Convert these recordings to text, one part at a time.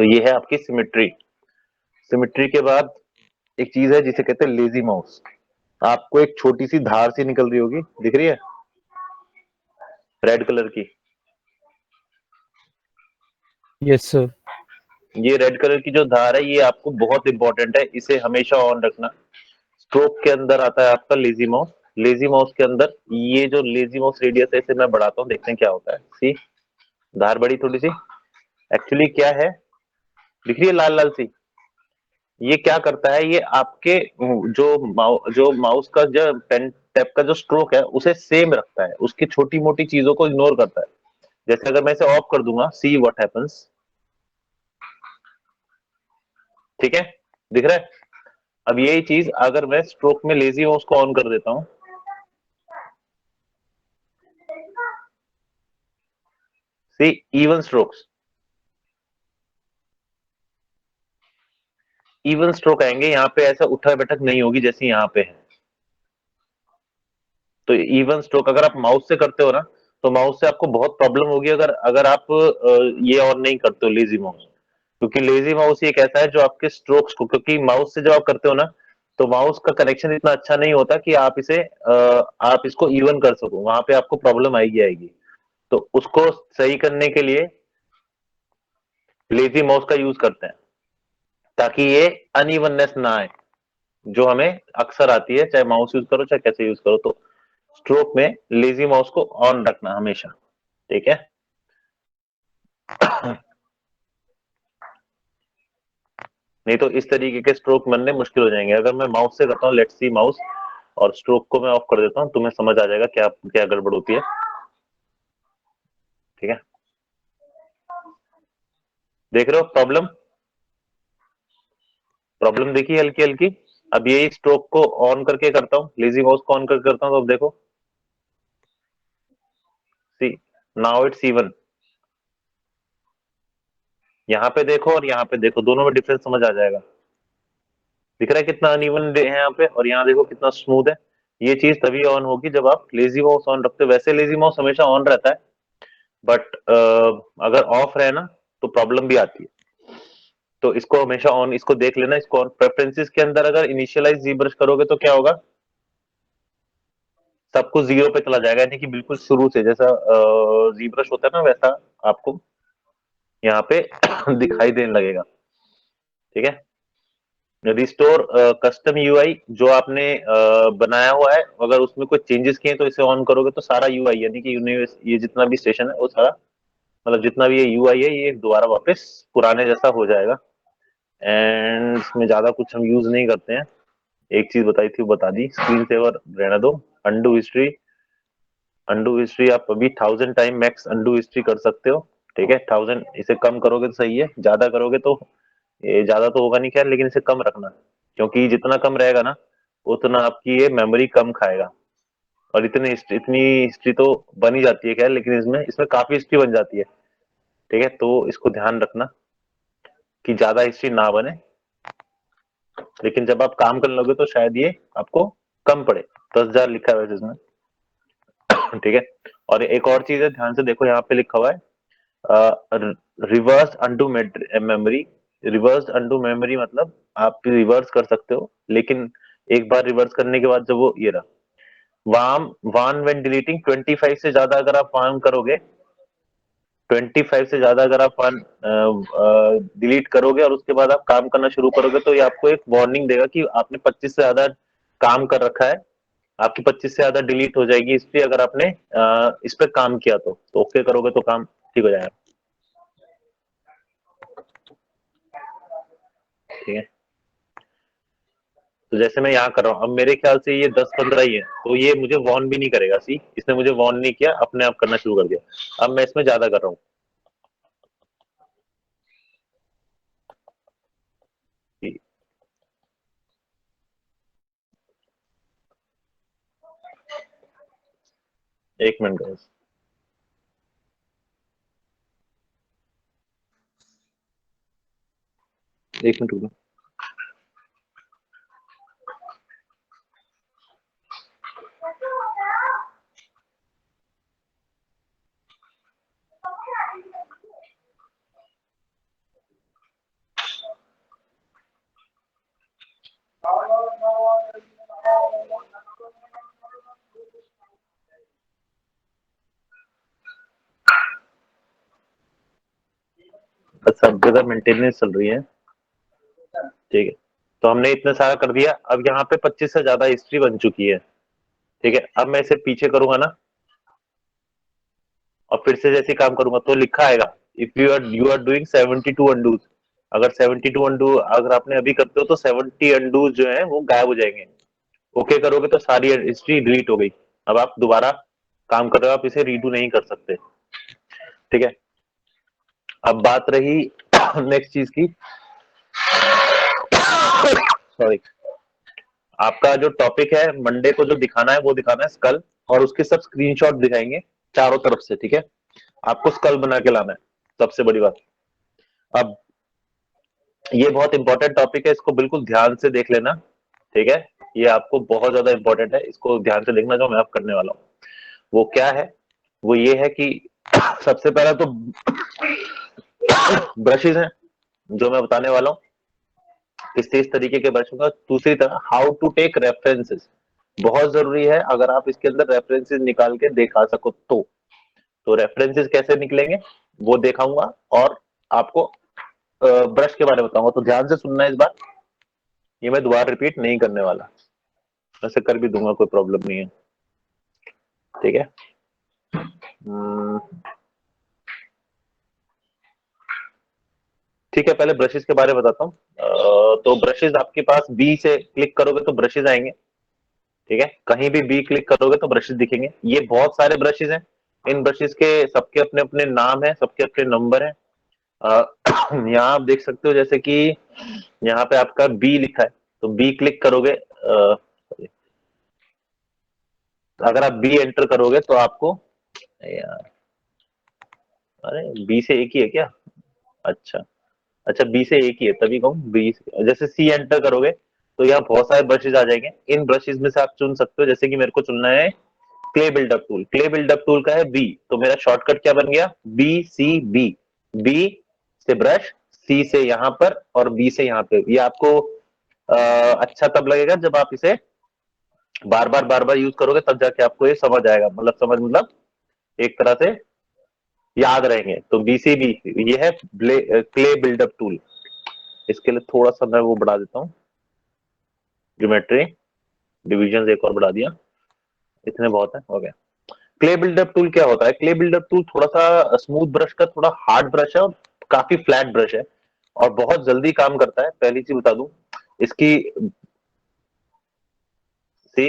तो ये है आपकी सिमेट्री। सिमेट्री के बाद एक चीज है जिसे कहते हैं लेजी माउस। आपको एक छोटी सी धार सी निकल रही होगी, दिख रही है, रेड कलर की। Yes sir. ये रेड कलर की जो धार है ये आपको बहुत इंपॉर्टेंट है, इसे हमेशा ऑन रखना। स्ट्रोक के अंदर आता है आपका लेजी माउस। लेजी माउस के अंदर ये जो लेजी माउस रेडियस है इसे मैं बढ़ाता हूँ, देखते हैं क्या होता है। सी, धार बढ़ी थोड़ी सी। एक्चुअली क्या है, दिख रही है लाल लाल सी। ये क्या करता है, ये आपके जो माउस का जो पेन टैप का जो स्ट्रोक है उसे सेम रखता है, उसकी छोटी मोटी चीजों को इग्नोर करता है। जैसे अगर मैं इसे ऑफ कर दूंगा, सी व्हाट हैपेंस, ठीक है, दिख रहा है। अब यही चीज अगर मैं स्ट्रोक में लेजी माउस को ऑन कर देता हूं, see even strokes, even stroke आएंगे, यहाँ पे ऐसा उठा बैठक नहीं होगी जैसे यहाँ पे है। तो इवन स्ट्रोक अगर आप माउस से करते हो ना, तो माउस से आपको बहुत प्रॉब्लम होगी अगर अगर आप ये ऑन नहीं करते हो लेजी माउस। क्योंकि लेजी माउस एक ऐसा है जो आपके स्ट्रोक्स को, क्योंकि माउस से जब आप करते हो ना, तो माउस का कनेक्शन इतना अच्छा नहीं होता कि आप इसे आप इसको इवन कर सको, वहां पे आपको प्रॉब्लम आएगी आएगी। तो उसको सही करने के लिए लेजी माउस का यूज करते हैं, ताकि ये अनइवननेस ना आए जो हमें अक्सर आती है, चाहे माउस यूज करो चाहे कैसे यूज करो। तो स्ट्रोक में लेजी माउस को ऑन रखना हमेशा, ठीक है। नहीं तो इस तरीके के स्ट्रोक बनने मुश्किल हो जाएंगे। अगर मैं माउस से करता हूँ, लेट्स सी माउस, और स्ट्रोक को मैं ऑफ कर देता हूँ, तुम्हें समझ आ जाएगा क्या क्या गड़बड़ होती है, ठीक है। देख रहे हो प्रॉब्लम, प्रॉब्लम देखिए हल्की हल्की। अब यही स्ट्रोक को ऑन करके करता हूँ, लेजी माउस को ऑन करके करता हूँ, तो अब देखो, सी, नाउ इट्स इवन। यहाँ पे देखो और यहाँ पे देखो, दोनों में डिफरेंस समझ आ जाएगा। दिख रहा है कितना अनइवन है यहाँ पे, और यहाँ देखो कितना स्मूथ है। ये चीज तभी ऑन होगी जब आप लेजी माउस ऑन रखते हो। वैसे लेजी माउस हमेशा ऑन रहता है, बट अगर ऑफ रहे ना तो प्रॉब्लम भी आती है। तो इसको हमेशा ऑन, इसको देख लेना, इसको ऑन। प्रेफरेंसेस के अंदर अगर इनिशियलाइज जी ब्रश करोगे तो क्या होगा, सब कुछ जीरो पे चला जाएगा, यानी कि बिल्कुल शुरू से जैसा जी ब्रश होता है ना वैसा आपको यहाँ पे दिखाई देने लगेगा, ठीक है। रिस्टोर कस्टम यूआई जो आपने बनाया हुआ है, अगर उसमें कोई चेंजेस किए तो इसे ऑन करोगे तो सारा यूआई, यानी कि यूनिवर्स, ये जितना भी स्टेशन है वो सारा, मतलब जितना भी ये यूआई है ये दोबारा वापस पुराने जैसा हो जाएगा। एंड इसमें ज्यादा कुछ हम यूज नहीं करते हैं। एक चीज बताई थी वो बता दी, स्क्रीन सेवर रहने दो। अंडू हिस्ट्री, अंडू हिस्ट्री आप अभी 1000 टाइम मैक्स अंडू हिस्ट्री कर सकते हो, ठीक है। 1000, इसे कम करोगे तो सही है, ज्यादा करोगे तो ये ज्यादा तो होगा नहीं खैर, लेकिन इसे कम रखना, क्योंकि जितना कम रहेगा ना उतना आपकी ये मेमोरी कम खाएगा। और इतनी हिस्ट्री तो बन ही जाती है खैर, लेकिन इसमें इसमें काफी हिस्ट्री बन जाती है, ठीक है। तो इसको ध्यान रखना कि ज्यादा हिस्ट्री ना बने, लेकिन जब आप काम करने लोगे तो शायद ये आपको कम पड़े। 10,000 लिखा है वैसे इसमें, ठीक है। और एक और चीज है, ध्यान से देखो, यहाँ पे लिखा हुआ है reverse undo memory. Reverse undo memory मतलब आप रिवर्स कर सकते हो, लेकिन एक बार रिवर्स करने के बाद जब वो ये रहा, वाम वान व्हेन डिलीटिंग 25 से ज्यादा अगर आप वान करोगे, 25 से ज्यादा अगर आप वान डिलीट करोगे और उसके बाद आप काम करना शुरू करोगे, तो ये आपको एक वार्निंग देगा कि आपने 25 से ज्यादा काम कर रखा है, आपकी 25 से ज्यादा डिलीट हो जाएगी हिस्ट्री अगर आपने इस पे काम किया। तो ओके करोगे तो काम ठीक हो जाएगा, ठीक है। तो जैसे मैं यहाँ कर रहा हूँ, अब मेरे ख्याल से ये 10-15 ही है, तो ये मुझे वॉर्न भी नहीं करेगा। सी, इसने मुझे वॉर्न नहीं किया, अपने आप करना शुरू कर दिया। अब मैं इसमें ज्यादा कर रहा हूँ, 1 मिनट बस, 1 मिनट रुको। सब जगह मेंटेनेंस चल रही है, ठीक है। तो हमने इतना सारा कर दिया, अब यहाँ पे 25 से ज्यादा हिस्ट्री बन चुकी है, ठीक है। अब मैं इसे पीछे करूंगा ना, और फिर से जैसे काम करूंगा तो लिखा आएगा इफ यू आर डूइंग 72 अनडूज। अगर 72 अनडू अगर आपने अभी करते हो तो 70 अनडूज जो है वो गायब हो जाएंगे। ओके करोगे तो सारी हिस्ट्री डिलीट हो गई। अब आप दोबारा काम कर रहे हो, आप इसे रीडू नहीं कर सकते, ठीक है। अब बात रही नेक्स्ट चीज की, सॉरी। आपका जो टॉपिक है मंडे को जो दिखाना है वो दिखाना है स्कल, और उसके सब स्क्रीनशॉट दिखाएंगे चारों तरफ से, ठीक है। आपको स्कल बना के लाना है, सबसे बड़ी बात। अब ये बहुत इंपॉर्टेंट टॉपिक है, इसको बिल्कुल ध्यान से देख लेना, ठीक है। ये आपको बहुत ज्यादा इंपॉर्टेंट है, इसको ध्यान से देखना जो मैं आप करने वाला हूँ। वो क्या है? वो ये है कि सबसे पहला तो ब्रशेज हैं जो मैं बताने वाला हूँ, किस तरीके के ब्रश होगा। दूसरी तरह हाउ टू टेक रेफरेंसेस, बहुत जरूरी है, अगर आप इसके अंदर रेफरेंसेस निकाल के दिखा सको तो रेफरेंसेस कैसे निकलेंगे वो दिखाऊंगा, और आपको ब्रश के बारे में बताऊंगा। तो ध्यान से सुनना इस बार, ये मैं दोबारा रिपीट नहीं करने वाला, वैसे कर भी दूंगा, कोई प्रॉब्लम नहीं है, ठीक है। हम्म, ठीक है, पहले ब्रशेस के बारे में बताता हूँ। तो ब्रशेस आपके पास बी से क्लिक करोगे तो ब्रशेस आएंगे, ठीक है। कहीं भी बी क्लिक करोगे तो ब्रशेस दिखेंगे। ये बहुत सारे ब्रशेस हैं, इन ब्रशेस के सबके अपने अपने नाम है, सबके अपने नंबर है। यहाँ आप देख सकते हो जैसे कि यहाँ पे आपका बी लिखा है, तो बी क्लिक करोगे, अगर आप बी एंटर करोगे तो आपको, यार, अरे बी से एक ही है क्या? अच्छा, अच्छा बी से एक ही है तभी कहूँ बी। जैसे सी एंटर करोगे तो यहाँ बहुत सारे ब्रशेज आ जाएंगे, इन ब्रशेज में से आप चुन सकते हो। जैसे कि मेरे को चुनना है clay buildup tool, clay buildup tool का है बी, तो मेरा शॉर्टकट क्या बन गया? B C B. बी से ब्रश, सी से यहाँ पर, और बी से यहाँ पे। ये आपको अच्छा तब लगेगा जब आप इसे बार बार यूज करोगे, तब जाके आपको ये समझ आएगा, मतलब समझ मतलब एक तरह से याद रहेंगे। तो बीसीबी ये है क्ले बिल्डअप टूल। इसके लिए थोड़ा सा मैं वो बढ़ा देता हूँ, ज्योमेट्री डिविजन एक और बढ़ा दिया, इतने बहुत है, हो गया। क्ले बिल्डअप टूल क्या होता है? क्ले बिल्डअप टूल थोड़ा सा स्मूथ ब्रश का थोड़ा हार्ड ब्रश है, और काफी फ्लैट ब्रश है, और बहुत जल्दी काम करता है। पहली चीज बता दूं इसकी, सी,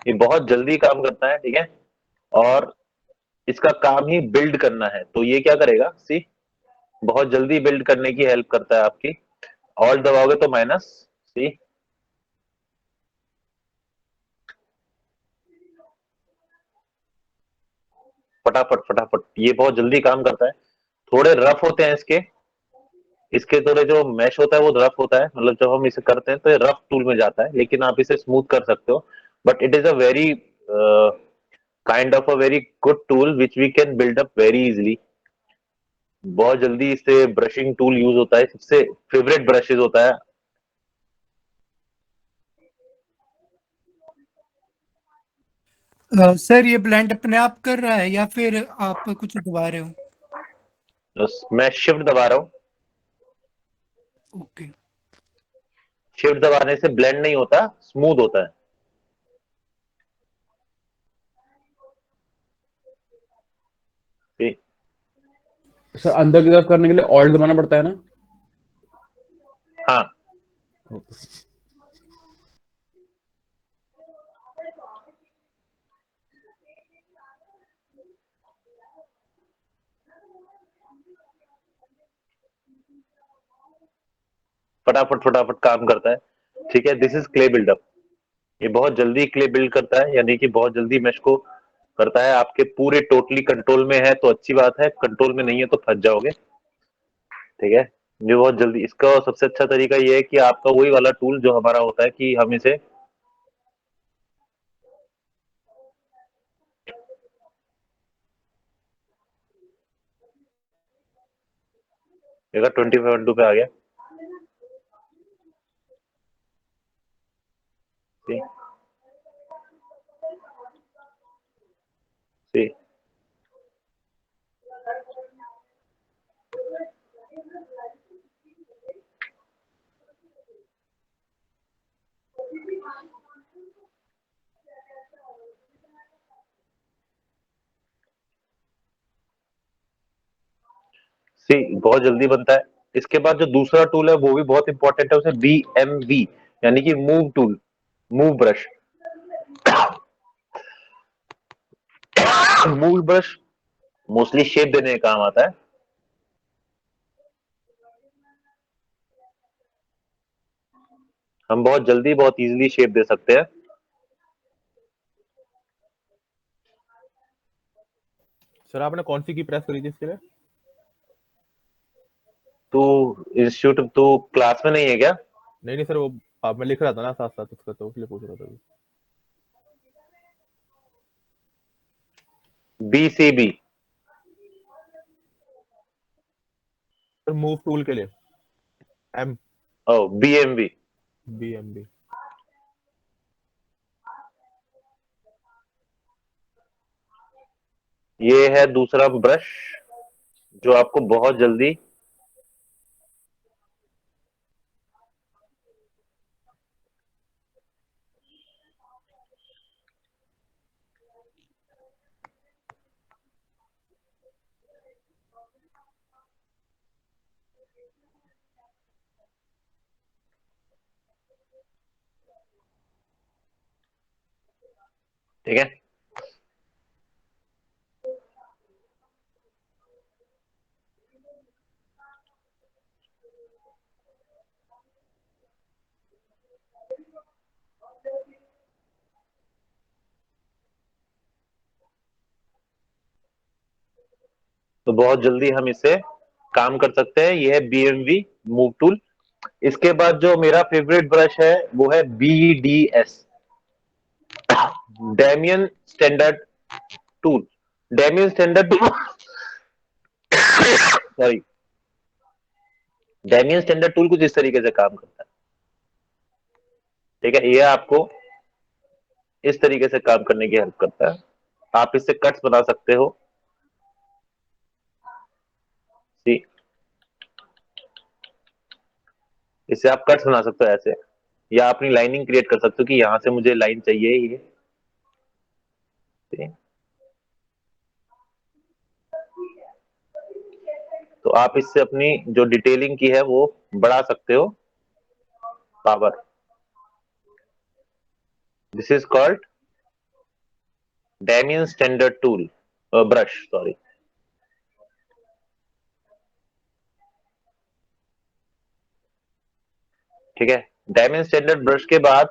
ये बहुत जल्दी काम करता है, ठीक है। और इसका काम ही बिल्ड करना है, तो ये क्या करेगा? सी, बहुत जल्दी बिल्ड करने की हेल्प करता है आपकी। ऑल दबाओगे तो माइनस, सी, फटाफट फटाफट, ये बहुत जल्दी काम करता है। थोड़े रफ होते हैं इसके, इसके थोड़े जो मैश होता है वो रफ होता है, मतलब जब हम इसे करते हैं तो ये रफ टूल में जाता है, लेकिन आप इसे स्मूथ कर सकते हो। But it is a very kind of a very good tool which we can build up very easily. बहुत जल्दी इससे ब्रशिंग टूल यूज होता है, सबसे फेवरेट ब्रशेज होता है। सर ये ब्लेंड अपने आप कर रहा है या फिर आप कुछ दबा रहे हो? मैं शिफ्ट दबा रहा हूँ, ओके। शिफ्ट दबाने से ब्लेंड नहीं होता, स्मूथ होता है। ठीक? सर अंदर की तरफ करने के लिए ऑल्ट दबाना पड़ता है ना? हाँ, फटाफट फटाफट काम करता है, ठीक है। दिस इज क्ले बिल्डअप, ये बहुत जल्दी क्ले बिल्ड करता है, यानी कि बहुत जल्दी मेश को करता है। आपके पूरे टोटली कंट्रोल में है तो अच्छी बात है, कंट्रोल में नहीं है तो फंस जाओगे, ठीक है। ये बहुत जल्दी, इसका सबसे अच्छा तरीका ये है कि आपका वही वाला टूल जो हमारा होता है कि हम इसे, देखा 25 पे आ गया, ठीक, ठीक। सी बहुत जल्दी बनता है। इसके बाद जो दूसरा टूल है वो भी बहुत इंपॉर्टेंट है, उसे BMV यानी कि move tool, move brush. Move brush mostly shape देने का काम आता है। हम बहुत जल्दी बहुत इजीली शेप दे सकते हैं। सर आपने कौन सी की प्रेस करी थी इसके लिए? तो इंस्टीट्यूट तो क्लास में नहीं है क्या? नहीं नहीं सर, वो आप मैं लिख रहा था ना साथ साथ उसका, तो इसलिए पूछ रहा था। BCB। सर मूव टूल के लिए M ओ BMV। BMB। ये है दूसरा ब्रश जो आपको बहुत जल्दी ठीक है। तो बहुत जल्दी हम इससे काम कर सकते हैं। ये है BMV मूव टूल। इसके बाद जो मेरा फेवरेट ब्रश है वो है BDS, Damien standard tool. Damien standard tool sorry, Damien standard tool कुछ इस तरीके से काम करता है। ठीक है, ये आपको इस तरीके से काम करने की हेल्प करता है। आप इससे कट्स बना सकते हो। सी, इससे आप कट्स बना सकते हो ऐसे, या अपनी लाइनिंग क्रिएट कर सकते हो कि यहां से मुझे लाइन चाहिए ये। तो आप इससे अपनी जो डिटेलिंग की है वो बढ़ा सकते हो, power. This is called Damien standard tool brush, sorry. ठीक है, डेमियन स्टैंडर्ड ब्रश के बाद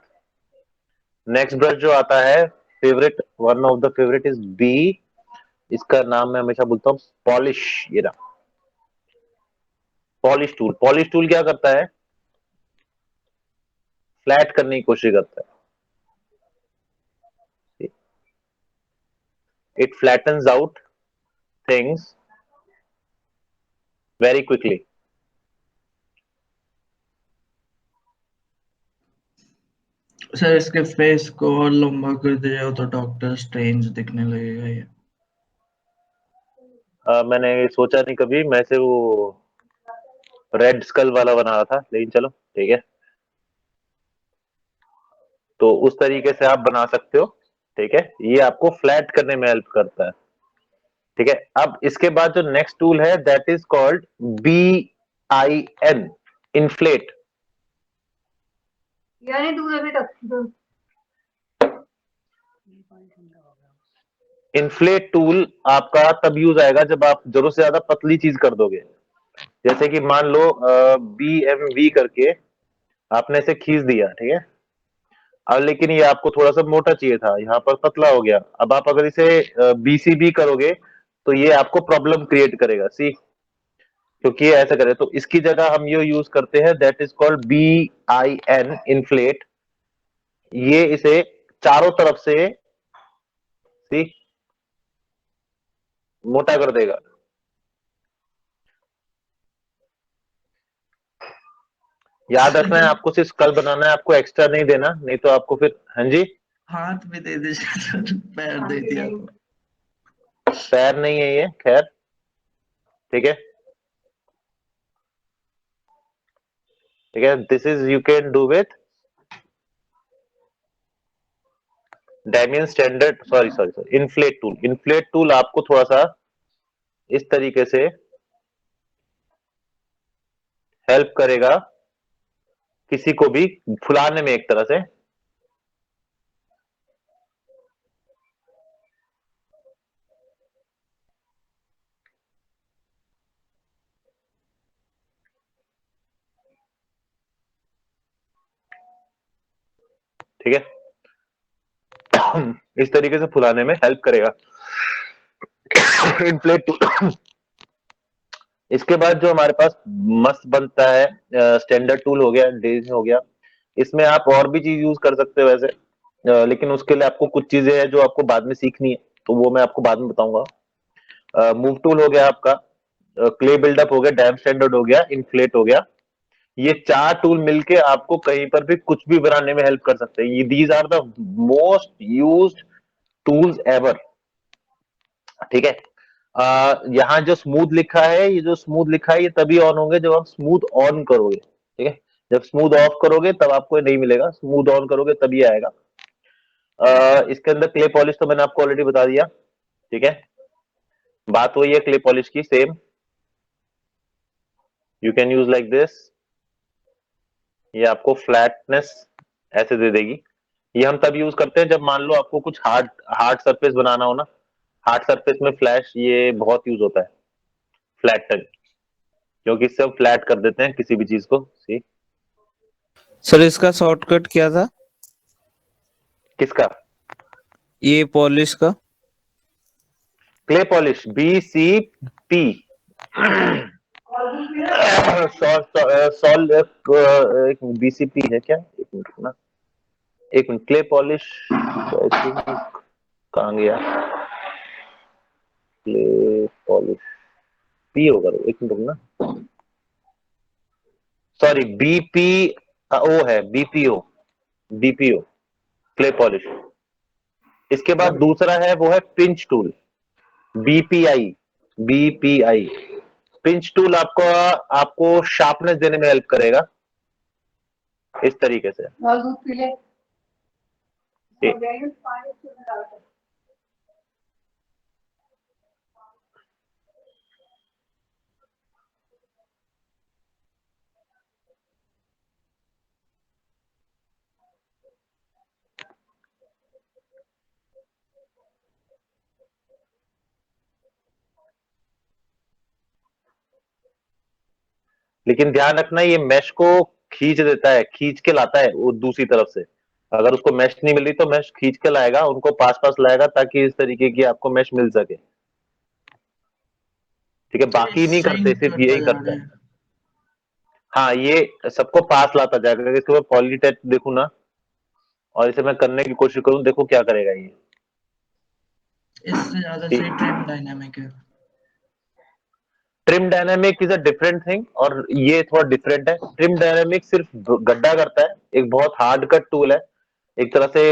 नेक्स्ट ब्रश जो आता है, favourite, one of the favourite is B, इसका नाम मैं हमेशा बोलता हूँ पॉलिश। ये रहा पॉलिश टूल। पॉलिश टूल क्या करता है? फ्लैट करने की कोशिश करता है। It flattens out things very quickly. Sir इसके फेस को और लंबा कर दिया तो डॉक्टर स्ट्रेंज दिखने लगेगा ये। मैंने सोचा नहीं कभी मैं से वो रेड स्कल वाला बना रहा था, लेकिन चलो ठीक है। तो उस तरीके से आप बना सकते हो। ठीक है, ये आपको फ्लैट करने में हेल्प करता है। ठीक है, अब इसके बाद जो नेक्स्ट टूल है that is called BIN, inflate. यानी दूसरा बेटा इन्फ्लेट टूल आपका तब यूज आएगा जब आप जरूरत से ज्यादा पतली चीज कर दोगे। जैसे कि मान लो BMV करके आपने इसे खींच दिया, ठीक है। अब लेकिन ये आपको थोड़ा सा मोटा चाहिए था, यहाँ पर पतला हो गया। अब आप अगर इसे BCB करोगे तो ये आपको प्रॉब्लम क्रिएट करेगा। सी, क्योंकि ये ऐसा करे, तो इसकी जगह हम ये यूज करते हैं that is called BIN, inflate. ये इसे चारों तरफ से सी मोटा कर देगा। याद रखना है आपको सिर्फ स्कल बनाना है, आपको एक्स्ट्रा नहीं देना, नहीं तो आपको फिर, हाँ जी। हाथ भी दे दीजिए सर, पैर दे दिया तो। पैर नहीं है ये, खैर ठीक है। ठीक है, this is you can do with Damien standard, sorry sorry sorry, inflate tool. Inflate tool आपको थोड़ा सा इस तरीके से हेल्प करेगा किसी को भी फुलाने में एक तरह से। ठीक है, इस तरीके से फुलाने में हेल्प करेगा इन्फ्लेट टूल। इसके बाद जो हमारे पास मस्त बनता है, स्टैंडर्ड टूल हो गया, डेज हो गया। इसमें आप और भी चीज यूज कर सकते हो वैसे, लेकिन उसके लिए आपको कुछ चीजें हैं जो आपको बाद में सीखनी है, तो वो मैं आपको बाद में बताऊंगा। मूव टूल हो गया आपका, क्ले बिल्डअप हो गया, डैम स्टैंडर्ड हो गया, इन्फ्लेट हो गया। ये चार टूल मिलके आपको कहीं पर भी कुछ भी बनाने में हेल्प कर सकते हैं। These are the most used tools ever. ठीक है, यहाँ जो स्मूथ लिखा है, ये जो स्मूथ लिखा है ये तभी ऑन होंगे जब आप स्मूथ ऑन करोगे। ठीक है, जब स्मूथ ऑफ करोगे तब आपको ये नहीं मिलेगा, स्मूथ ऑन करोगे तभी आएगा। इसके अंदर क्ले पॉलिश तो मैंने आपको ऑलरेडी बता दिया। ठीक है, बात वही है क्ले पॉलिश की, same. You can use like this, ये आपको फ्लैटनेस ऐसे दे देगी। ये हम तब यूज करते हैं जब मान लो आपको कुछ हार्ड हार्ड सरफेस बनाना हो ना, हार्ड सरफेस में फ्लैश ये बहुत यूज होता है, फ्लैट टन, क्योंकि इससे हम फ्लैट कर देते हैं किसी भी चीज को। सी सर इसका शॉर्टकट क्या था, किसका? ये पॉलिश का? Clay polish, BCP। सॉल एक BCP है क्या, एक मिनट ना, एक मिनट। क्ले पॉलिश कहाँ गया, क्ले पॉलिश पी होगा, एक मिनट ना, सॉरी BPO है, BPO क्ले पॉलिश। इसके बाद दूसरा है वो है pinch tool, BPI। Pinch tool आपको आपको शार्पनेस देने में हेल्प करेगा इस तरीके से। लेकिन ध्यान रखना, ये मैश को खींच देता है, खींच के लाता है वो दूसरी तरफ से। अगर उसको मैश नहीं मिली तो मैश खींच के लाएगा, उनको पास पास लाएगा ताकि इस तरीके की आपको मैश मिल सके। ठीक है, बाकी नहीं करते, सिंक सिर्फ करता यही जा करता रहा है। है। हाँ, ये सबको पास लाता जाएगा। अगर इसके मैं पॉलीटेट देखूं ना, और इसे मैं करने की कोशिश करूं, देखो क्या करेगा ये। इससे ज्यादा ठीक। सही ट्रिम डायनामिक है। Trim dynamic is a different thing, और ये थोड़ा डिफरेंट है। ट्रिम डायनामिक सिर्फ गड्ढा करता है, एक बहुत हार्ड कट टूल है, एक तरह से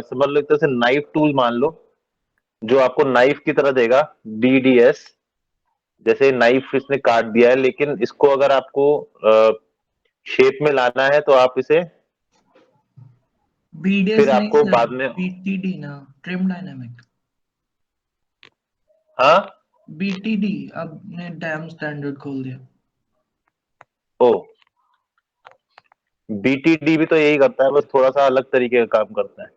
समझ लो, एक तरह से नाइफ टूल मान लो, जो आपको नाइफ की तरह देगा। DDS, जैसे नाइफ इसने काट दिया है, लेकिन इसको अगर आपको शेप में लाना है तो आप इसे BDS फिर नहीं आपको सर, बाद में। BTD ना, ट्रिम डायनामिक। हाँ, BTD अब ने डैम स्टैंडर्ड खोल दिया। ओ, BTD भी तो यही करता है, बस थोड़ा सा अलग तरीके का काम करता है।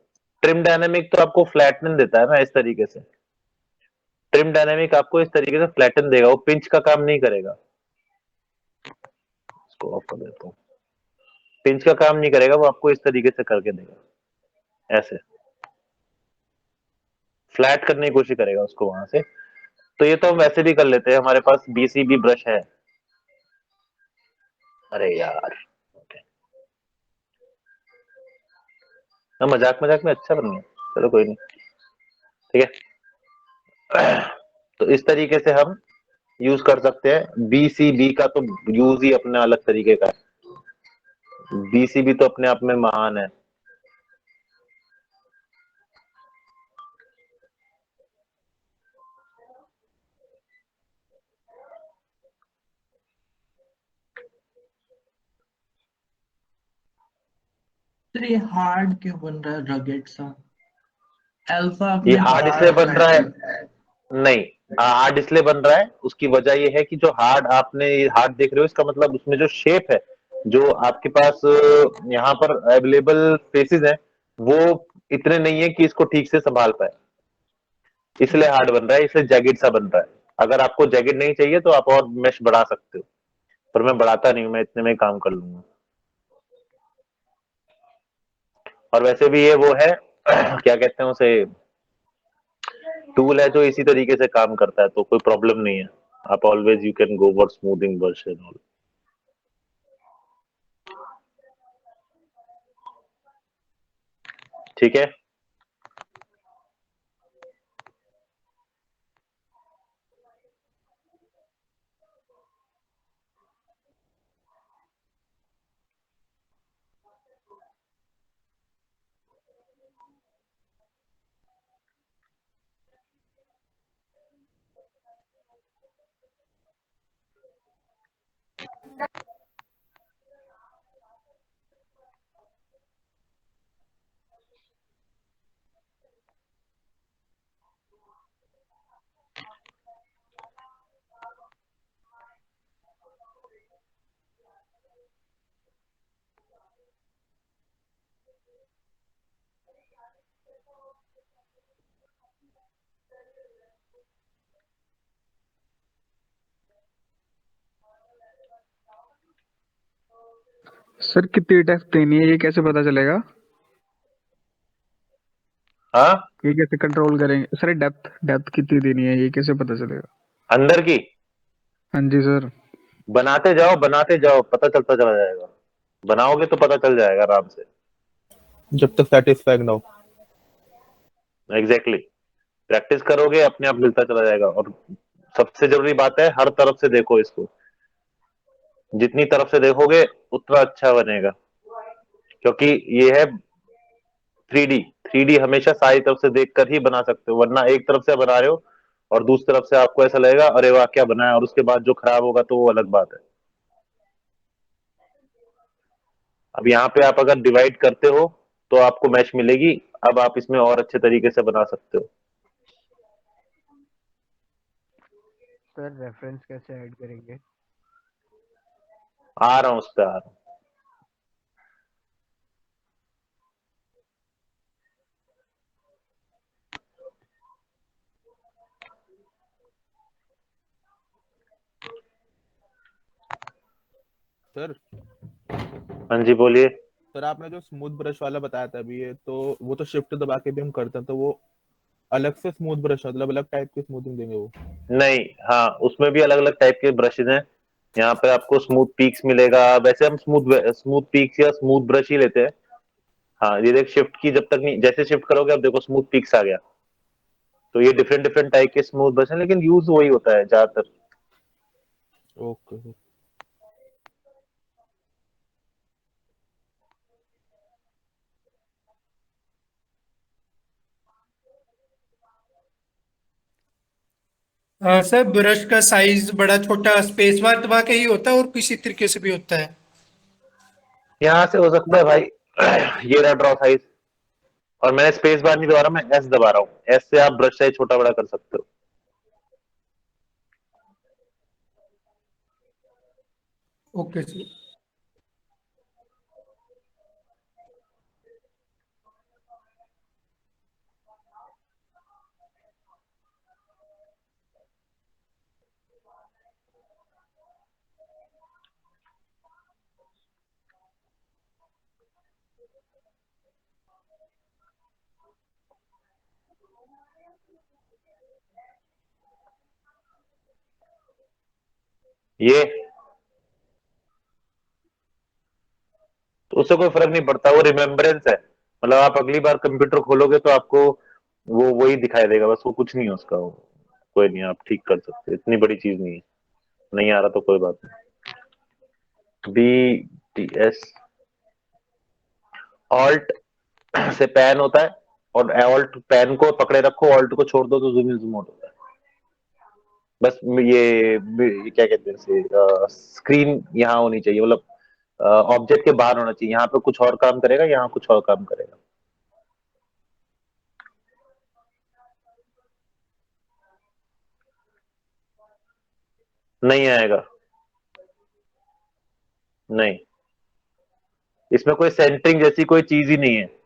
ट्रिम डायनामिक तो आपको फ्लैटन देता है ना, इस तरीके से। ट्रिम डायनामिक आपको इस तरीके से फ्लैटन देगा, वो पिंच का काम नहीं करेगा। इसको ऑफ कर देता हूँ। पिंच का काम नहीं करेगा, वो आपको इस तरीके से करके देगा, ऐसे फ्लैट करने की कोशिश करेगा उसको वहां से। तो ये तो हम वैसे भी कर लेते हैं, हमारे पास BCB ब्रश है। अरे यार, मजाक मजाक में अच्छा बन गया, चलो कोई नहीं। ठीक है, तो इस तरीके से हम यूज कर सकते हैं। BCB का तो यूज ही अपने अलग तरीके का है, BCB तो अपने आप में महान है। 3 हार्ड क्यों बन रहा है, रगेट सा? अल्फा ये आपने हार्ड कहा इसलिए बन था रहा है, ऐसे। नहीं, हार्ड डिस्प्ले बन रहा है, उसकी वजह ये है कि जो हार्ड देख रहे हो, इसका मतलब उसमें जो शेप है, जो आपके पास यहाँ पर अवेलेबल फेसेस है, वो इतने नहीं है कि इसको ठीक से संभाल पाए, इसलिए हार्ड बन रहा है, इसलिए जैकेट सा बन रहा है। अगर आपको जैकेट नहीं चाहिए तो आप और मेश बढ़ा सकते हो, पर मैं बढ़ाता नहीं हूं, मैं इतने में ही काम कर लूंगा। और वैसे भी ये वो है क्या कहते हैं उसे, टूल है जो इसी तरीके से काम करता है, तो कोई प्रॉब्लम नहीं है। आप always you can go for smoothing brush and all. ठीक है। सर कितनी डेप्थ देनी है, ये कैसे पता चलेगा? हाँ, ये कैसे कंट्रोल करेंगे सर? डेप्थ डेप्थ कितनी देनी है, ये कैसे पता चलेगा? अंदर की हाँ जी सर। बनाते जाओ, पता चलता चला जाएगा। बनाओगे तो पता चल जाएगा आराम से। जब तक सेटिस्फाइड ना हो। एग्जैक्टली प्रैक्टिस करोगे अपने आप मिलता चला जाएगा। और सबसे जरूरी बात है, हर तरफ से देखो इसको, जितनी तरफ से देखोगे उतना अच्छा बनेगा, क्योंकि ये है 3D। 3D हमेशा सारी तरफ से देखकर ही बना सकते हो, वरना एक तरफ से बना रहे हो और दूसरी तरफ से आपको ऐसा लगेगा अरे वाह क्या बनाया, और उसके बाद जो खराब होगा तो वो अलग बात है। अब यहाँ पे आप अगर डिवाइड करते हो तो आपको मैच मिलेगी। अब आप इसमें और अच्छे तरीके से बना सकते हो। सर रेफरेंस कैसे ऐड करेंगे? आ रहा हूँ उस पर आ रहा हूँ। सर हाँ जी बोलिए। सर आपने जो स्मूथ ब्रश वाला बताया था अभी, ये तो वो तो शिफ्ट दबा के भी हम करते हैं, तो वो अलग से स्मूथ ब्रश मतलब अलग टाइप की स्मूथिंग देंगे वो? नहीं, हाँ उसमें भी अलग अलग टाइप के ब्रशेज हैं। यहाँ पे आपको स्मूथ पीक्स मिलेगा। वैसे हम स्मूथ पीक्स या स्मूथ ब्रश ही लेते हैं। हाँ ये देख, शिफ्ट की जब तक नहीं, जैसे शिफ्ट करोगे अब देखो स्मूथ पीक्स आ गया। तो ये डिफरेंट डिफरेंट टाइप के स्मूथ ब्रश हैं, लेकिन यूज वही होता है ज्यादातर। ओके। सर ब्रश का साइज बड़ा छोटा स्पेस बार दबा के ही होता है और किसी तरीके से भी होता है? यहाँ से हो सकता है भाई ये रहा ड्रॉ साइज। और मैंने स्पेस बार नहीं दबा रहा, मैं एस दबा रहा हूँ। एस से आप ब्रश साइज छोटा बड़ा कर सकते हो। Okay sir. ये तो उससे कोई फर्क नहीं पड़ता, वो रिमेम्बरेंस है। मतलब आप अगली बार कंप्यूटर खोलोगे तो आपको वो वही दिखाई देगा, बस वो कुछ नहीं है उसका। वो कोई नहीं, आप ठीक कर सकते, इतनी बड़ी चीज नहीं है। नहीं आ रहा तो कोई बात नहीं। BTS ऑल्ट से पैन होता है, और ऑल्ट पैन को पकड़े रखो, ऑल्ट को छोड़ दो तो जूम इन जूम आउट होता है। बस ये क्या कहते हैं, स्क्रीन यहाँ होनी चाहिए, मतलब ऑब्जेक्ट के बाहर होना चाहिए। यहाँ पे कुछ और काम करेगा, यहाँ कुछ और काम करेगा। नहीं आएगा, नहीं, इसमें कोई सेंटरिंग जैसी कोई चीज ही नहीं है।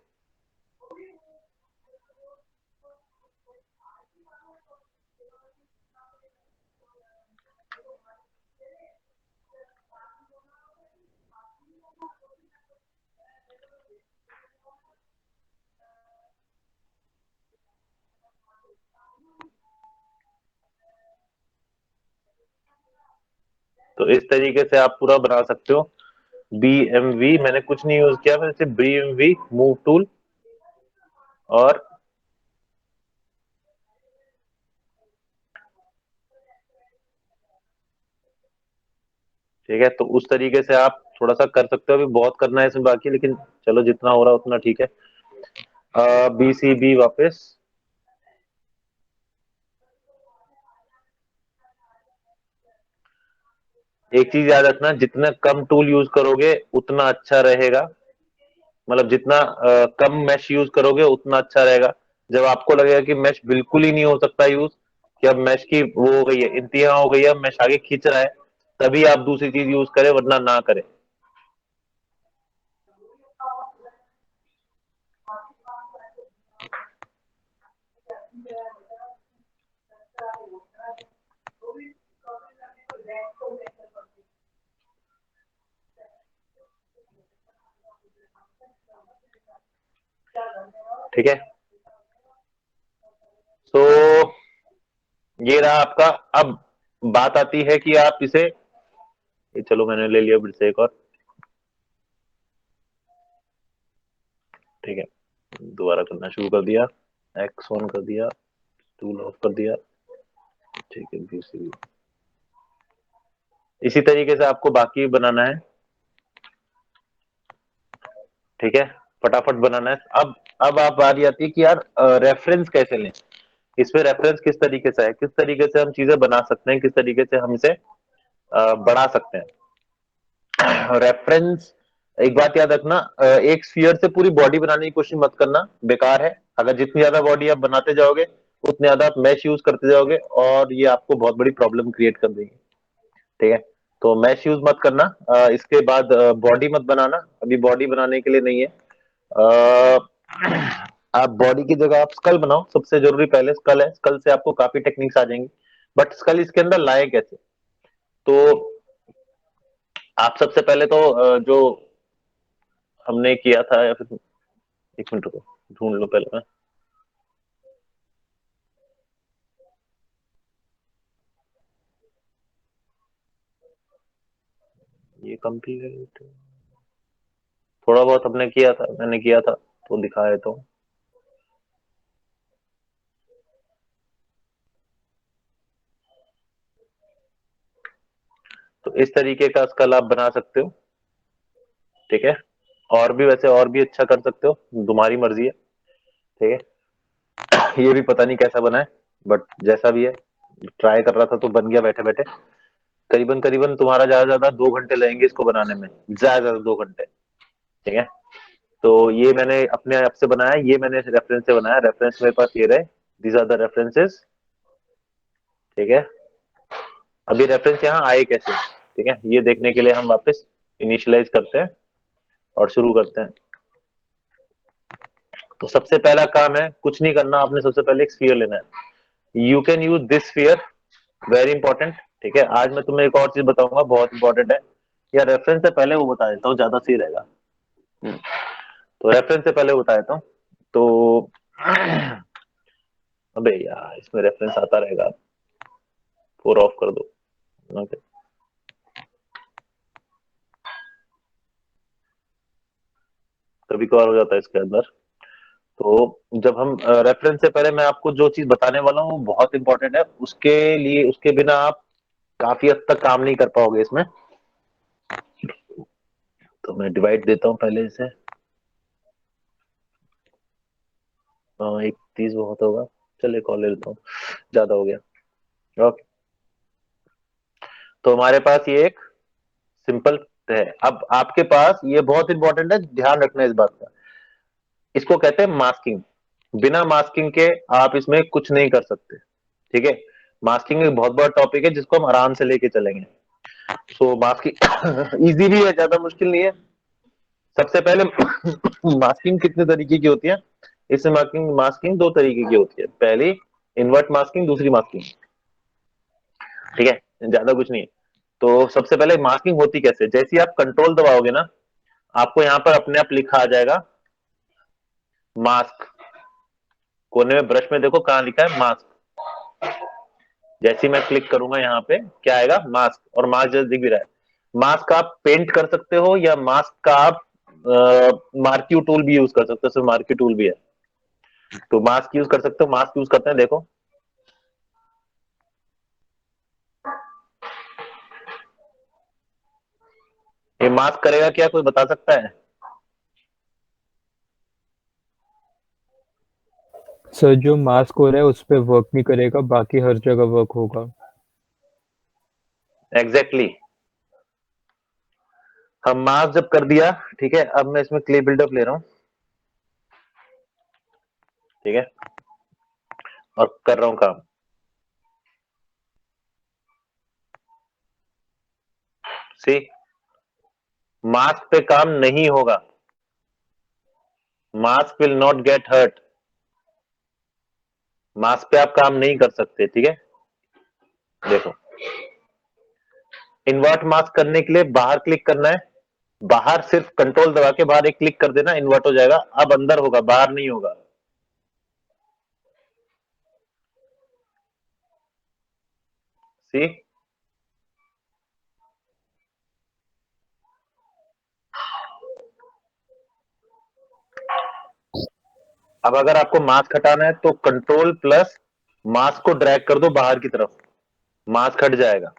तो इस तरीके से आप पूरा बना सकते हो। BMV मैंने कुछ नहीं यूज किया, मैंने सिर्फ BMV मूव टूल और ठीक है। तो उस तरीके से आप थोड़ा सा कर सकते हो, अभी बहुत करना है इसमें बाकी, लेकिन चलो जितना हो रहा है उतना ठीक है। BCB वापस, एक चीज याद रखना, जितना कम टूल यूज करोगे उतना अच्छा रहेगा, मतलब जितना कम मैश यूज करोगे उतना अच्छा रहेगा। जब आपको लगेगा कि मैश बिल्कुल ही नहीं हो सकता यूज, कि अब मैश की वो हो गई है, इंतहा हो गई है, अब मैश आगे खींच रहा है, तभी आप दूसरी चीज यूज करें, वरना ना करें। ठीक है, तो ये रहा आपका। अब बात आती है कि आप इसे, ये चलो मैंने ले लिया फिर से एक और, ठीक है, दोबारा करना शुरू कर दिया, X ऑन कर दिया, टूल ऑफ कर दिया, ठीक है, BCB। इसी तरीके से आपको बाकी बनाना है, ठीक है, फटाफट बनाना है। अब आप बारी आती है कि यार रेफरेंस कैसे लें, इसमें रेफरेंस किस तरीके से है, किस तरीके से हम चीजें बना सकते हैं, किस तरीके से हम इसे बढ़ा सकते हैं। रेफरेंस, एक बात याद रखना, एक स्फीयर से पूरी बॉडी बनाने की कोशिश मत करना, बेकार है। अगर जितनी ज्यादा बॉडी आप बनाते जाओगे उतने ज्यादा आप मैश यूज करते जाओगे और ये आपको बहुत बड़ी प्रॉब्लम क्रिएट कर देगी, ठीक है। तो मैश यूज मत करना। इसके बाद बॉडी मत बनाना, अभी बॉडी बनाने के लिए नहीं है। आप बॉडी की जगह आप स्कल बनाओ, सबसे जरूरी पहले स्कल है, स्कल से आपको काफी टेक्निक्स आ जाएंगी, बट स्कल इसके अंदर लाए कैसे। तो आप सबसे पहले तो जो हमने किया था, या फिर एक मिनट रुको, ढूंढ लो पहले मैं। ये कंप्लीट थोड़ा बहुत हमने किया था, मैंने किया था, तो दिखाया तो। तो इस तरीके का स्कल आप बना सकते हो, ठीक है। और भी वैसे और भी अच्छा कर सकते हो, तुम्हारी मर्जी है, ठीक है। ये भी पता नहीं कैसा बना है, बट जैसा भी है, ट्राई कर रहा था तो बन गया बैठे बैठे। करीबन करीबन तुम्हारा ज्यादा ज्यादा 2 घंटे लगेंगे इसको बनाने में, ज्यादा ज्यादा 2 घंटे, ठीक है। तो ये मैंने अपने आप से बनाया, ये मैंने रेफरेंस से बनाया, रेफरेंस मेरे पास ये रहे, दीज आर द रेफरेंसेस, ठीक है। अभी रेफरेंस यहाँ आए कैसे, ठीक है, ये देखने के लिए हम वापस इनिशियलाइज करते हैं और शुरू करते हैं। तो सबसे पहला काम है, कुछ नहीं करना आपने, सबसे पहले एक स्फीयर लेना है। You can use this sphere, very important, ठीक है। आज मैं तुम्हें एक और चीज बताऊंगा, बहुत इंपॉर्टेंट है, या रेफरेंस से पहले वो बता देता हूँ, ज्यादा सही रहेगा। तो रेफरेंस से पहले बता देता हूँ। तो अबे यार, इसमें रेफरेंस आता रहेगा, 4 ऑफ कर दो, ओके। कभी कभार हो जाता है इसके अंदर। तो जब हम रेफरेंस से पहले मैं आपको जो चीज बताने वाला हूँ वो बहुत इंपॉर्टेंट है, उसके लिए, उसके बिना आप काफी हद तक काम नहीं कर पाओगे इसमें। तो मैं डिवाइड देता हूँ पहले इसे, 31 बहुत होगा, चल एक और ले लेता हूँ, ज्यादा हो गया, ओके। तो हमारे पास ये एक सिंपल है। अब आपके पास ये बहुत इंपॉर्टेंट है, ध्यान रखना इस बात का, इसको कहते हैं मास्किंग। बिना मास्किंग के आप इसमें कुछ नहीं कर सकते, ठीक है। मास्किंग एक बहुत बड़ा टॉपिक है जिसको हम आराम से लेके चलेंगे। सो मास्किंग इजी भी है, ज्यादा मुश्किल नहीं है। सबसे पहले मास्किंग कितने तरीके की होती है? इसमें मास्किंग मास्किंग दो तरीके की होती है, पहली इन्वर्ट मास्किंग, दूसरी मास्किंग। ठीक है, ज्यादा कुछ नहीं है। तो सबसे पहले मास्किंग होती कैसे? जैसे ही आप कंट्रोल दबाओगे ना, आपको यहाँ पर अपने आप लिखा आ जाएगा मास्क। कोने में ब्रश में देखो कहाँ लिखा है मास्क। जैसे ही मैं क्लिक करूंगा यहाँ पे क्या आएगा? मास्क। और मास्क जैसे दिख भी रहा है। मास्क आप पेंट कर सकते हो या मास्क का आप मार्क्यू टूल भी यूज कर सकते हो। सिर्फ मार्क्यू टूल भी है तो मास्क यूज कर सकते हो। मास्क यूज करते हैं, देखो ये मास्क करेगा क्या, कोई बता सकता है? सर जो मास्क हो रहा है उस पे वर्क नहीं करेगा, बाकी हर जगह वर्क होगा। एग्जैक्टली हम मास्क जब कर दिया, ठीक है, अब मैं इसमें क्ले बिल्डअप ले रहा हूं, ठीक है, और कर रहा हूं काम। सी मास्क पे काम नहीं होगा, mask will not get hurt. Mask पे आप काम नहीं कर सकते, ठीक है। देखो इन्वर्ट मास्क करने के लिए बाहर क्लिक करना है, बाहर सिर्फ कंट्रोल दबा के बाहर एक क्लिक कर देना, इन्वर्ट हो जाएगा। अब अंदर होगा, बाहर नहीं होगा। सी अब अगर आपको मास्क हटाना है तो कंट्रोल प्लस मास्क को ड्रैग कर दो बाहर की तरफ, मास्क हट जाएगा।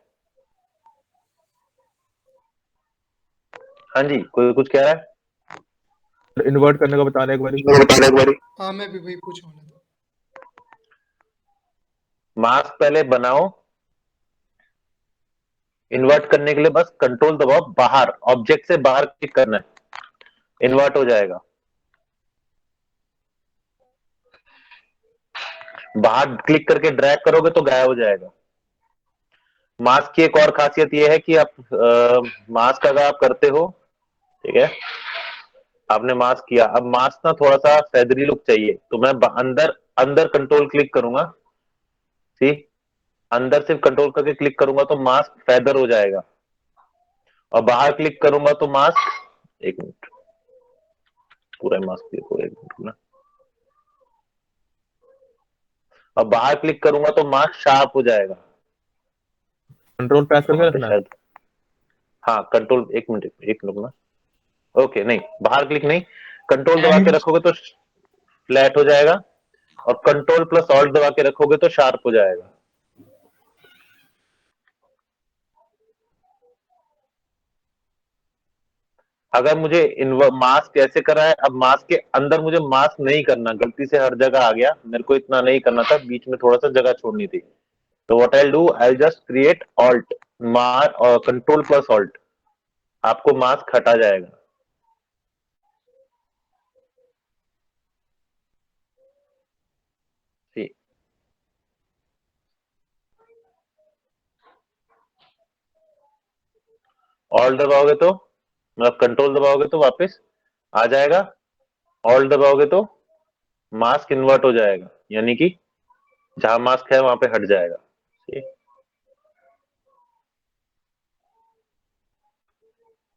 हाँ जी, कोई कुछ कह रहा है? इन्वर्ट करने का बताने एक बारी। हाँ मैं भी वही पूछने वाला था। मास्क पहले बनाओ, इन्वर्ट करने के लिए बस कंट्रोल दबाओ, बाहर ऑब्जेक्ट से बाहर क्लिक करना है, इन्वर्ट हो जाएगा। बाहर क्लिक करके ड्रैग करोगे तो गायब हो जाएगा। मास्क की एक और खासियत यह है कि आप मास्क अगर आप करते हो, ठीक है, आपने मास्क किया, अब मास्क ना थोड़ा सा फैदरी लुक चाहिए, तो मैं अंदर अंदर कंट्रोल क्लिक करूंगा। सी अंदर सिर्फ कंट्रोल करके क्लिक करूंगा तो मास्क फैदर हो जाएगा, और बाहर क्लिक करूंगा तो मास्क, एक मिनट, पूरा मास्क देखो, एक मिनट ना, अब बाहर क्लिक करूंगा तो मास्क शार्प हो जाएगा। कंट्रोल प्रेस करके रखना है। शायद हाँ, कंट्रोल, एक मिनट, एक मिनट ना, ओके, नहीं बाहर क्लिक नहीं, कंट्रोल दबा के रखोगे तो फ्लैट हो जाएगा, और कंट्रोल प्लस ऑल्ट दबा के रखोगे तो शार्प हो जाएगा। अगर मुझे मास्क ऐसे करा है, अब मास्क के अंदर मुझे मास्क नहीं करना, गलती से हर जगह आ गया, मेरे को इतना नहीं करना था, बीच में थोड़ा सा जगह छोड़नी थी। तो what I do, I just create alt और कंट्रोल प्लस ऑल्ट, आपको मास्क हटा जाएगा। ठीक, ऑल्ट दबाओगे तो मतलब कंट्रोल दबाओगे तो वापस आ जाएगा, ऑल्ट दबाओगे तो मास्क इन्वर्ट हो जाएगा, यानी कि जहां मास्क है वहां पे हट जाएगा। ठीक,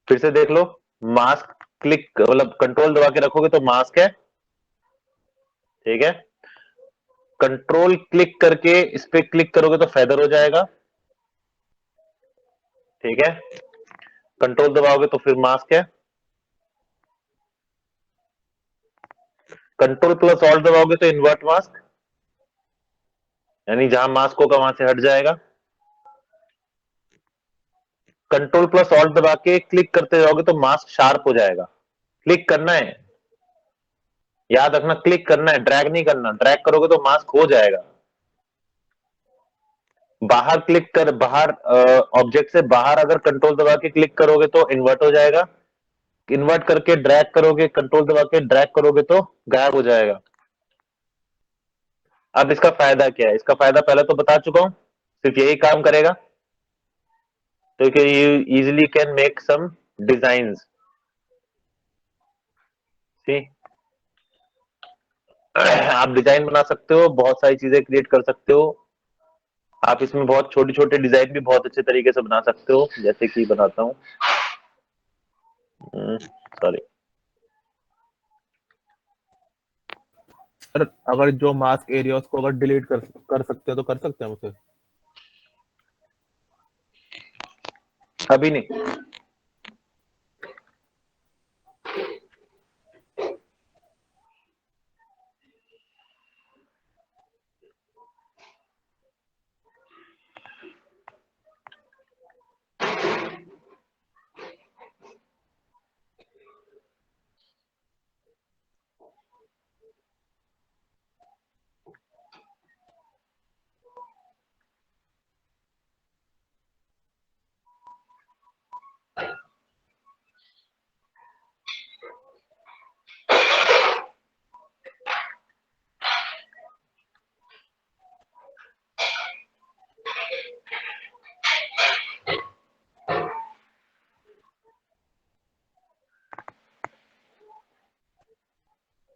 फिर से देख लो, मास्क क्लिक मतलब कंट्रोल दबा के रखोगे तो मास्क है, ठीक है, कंट्रोल क्लिक करके इस पे क्लिक करोगे तो फेदर हो जाएगा, ठीक है, कंट्रोल दबाओगे तो फिर मास्क है, कंट्रोल प्लस ऑल्ट दबाओगे तो इन्वर्ट मास्क, यानी जहां मास्क होगा वहां से हट जाएगा, कंट्रोल प्लस ऑल्ट दबा के क्लिक करते जाओगे तो मास्क शार्प हो जाएगा। क्लिक करना है, याद रखना, क्लिक करना है, ड्रैग नहीं करना, ड्रैग करोगे तो मास्क हो जाएगा। बाहर क्लिक कर, बाहर ऑब्जेक्ट से बाहर अगर कंट्रोल दबा के क्लिक करोगे तो इन्वर्ट हो जाएगा, इन्वर्ट करके ड्रैग करोगे, कंट्रोल दबा के ड्रैग करोगे तो गायब हो जाएगा। अब इसका फायदा क्या है? इसका फायदा पहले तो बता चुका हूं, सिर्फ यही काम करेगा, तो you easily can make some designs. See आप डिजाइन बना सकते हो, बहुत सारी चीजें क्रिएट कर सकते हो। आप इसमें बहुत छोटे छोटे डिजाइन भी बहुत अच्छे तरीके से बना सकते हो, जैसे कि बनाता हूँ। सॉरी, सर अगर जो मास्क एरिया उसको अगर डिलीट कर सकते हैं तो कर सकते हैं उसे। अभी नहीं।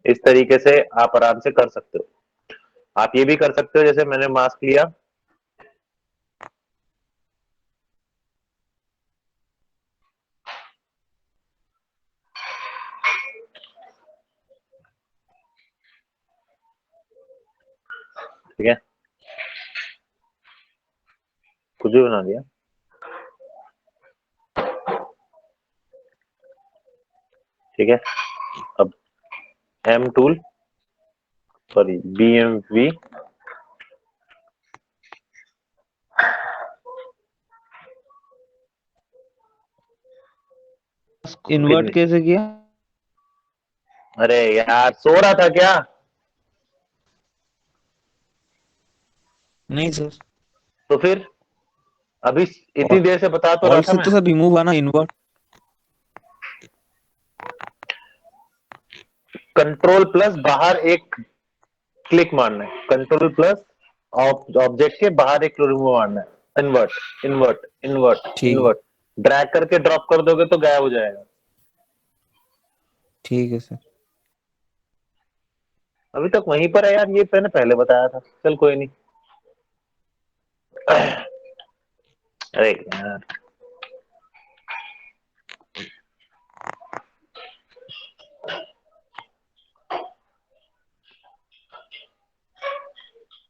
इस तरीके से आप आराम से कर सकते हो। आप ये भी कर सकते हो, जैसे मैंने मास्क लिया, ठीक है, कुछ भी बना दिया। ठीक है, अब M tool, sorry BMV, invert कैसे किया? अरे यार सो रहा था क्या? नहीं सर, तो फिर अभी इतनी देर से बता तो रहा ऑल था से मैं। तो सर रिमूव आना इन्वर्ट। कंट्रोल प्लस बाहर एक क्लिक मारना है, कंट्रोल प्लस ऑब्जेक्ट के बाहर एक रिमूव मारना है। इन्वर्ट इन्वर्ट इन्वर्ट ठीक है, इन्वर्ट, ड्रैग करके ड्रॉप कर दोगे तो गायब हो जाएगा। ठीक है सर। अभी तक वहीं पर है यार, ये मैंने पहले बताया था। चल कोई नहीं। अरे यार,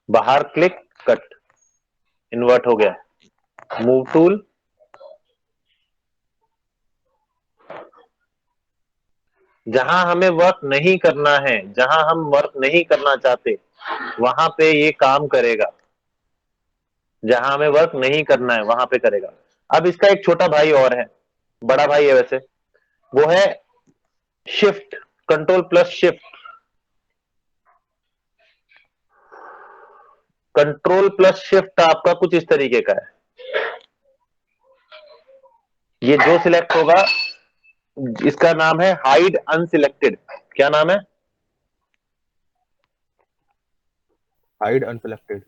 बाहर क्लिक, कट, इन्वर्ट हो गया। मूव टूल, जहां हमें वर्क नहीं करना है, जहां हम वर्क नहीं करना चाहते, वहां पे ये काम करेगा। जहां हमें वर्क नहीं करना है वहां पे करेगा। अब इसका एक छोटा भाई और है, बड़ा भाई है वैसे, वो है shift, control plus shift. Control plus shift आपका कुछ इस तरीके का है। ये जो सिलेक्ट होगा, इसका नाम है हाइड अनसिलेक्टेड। क्या नाम है? Hide unselected.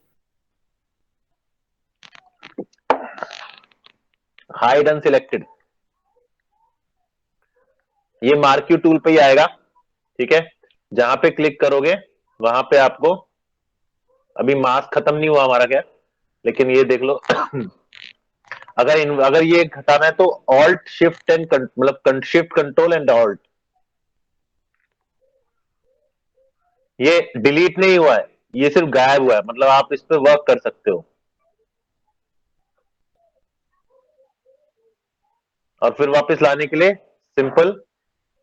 Hide unselected. ये मार्क्यू टूल पे ही आएगा। ठीक है, जहां पे क्लिक करोगे वहां पे आपको, अभी मास्क खत्म नहीं हुआ हमारा क्या, लेकिन ये देख लो। अगर ये हटाना है तो ऑल्ट शिफ्ट एंड मतलब शिफ्ट कंट्रोल एंड ऑल्ट। ये डिलीट नहीं हुआ है, ये सिर्फ गायब हुआ है, मतलब आप इस पे वर्क कर सकते हो। और फिर वापस लाने के लिए सिंपल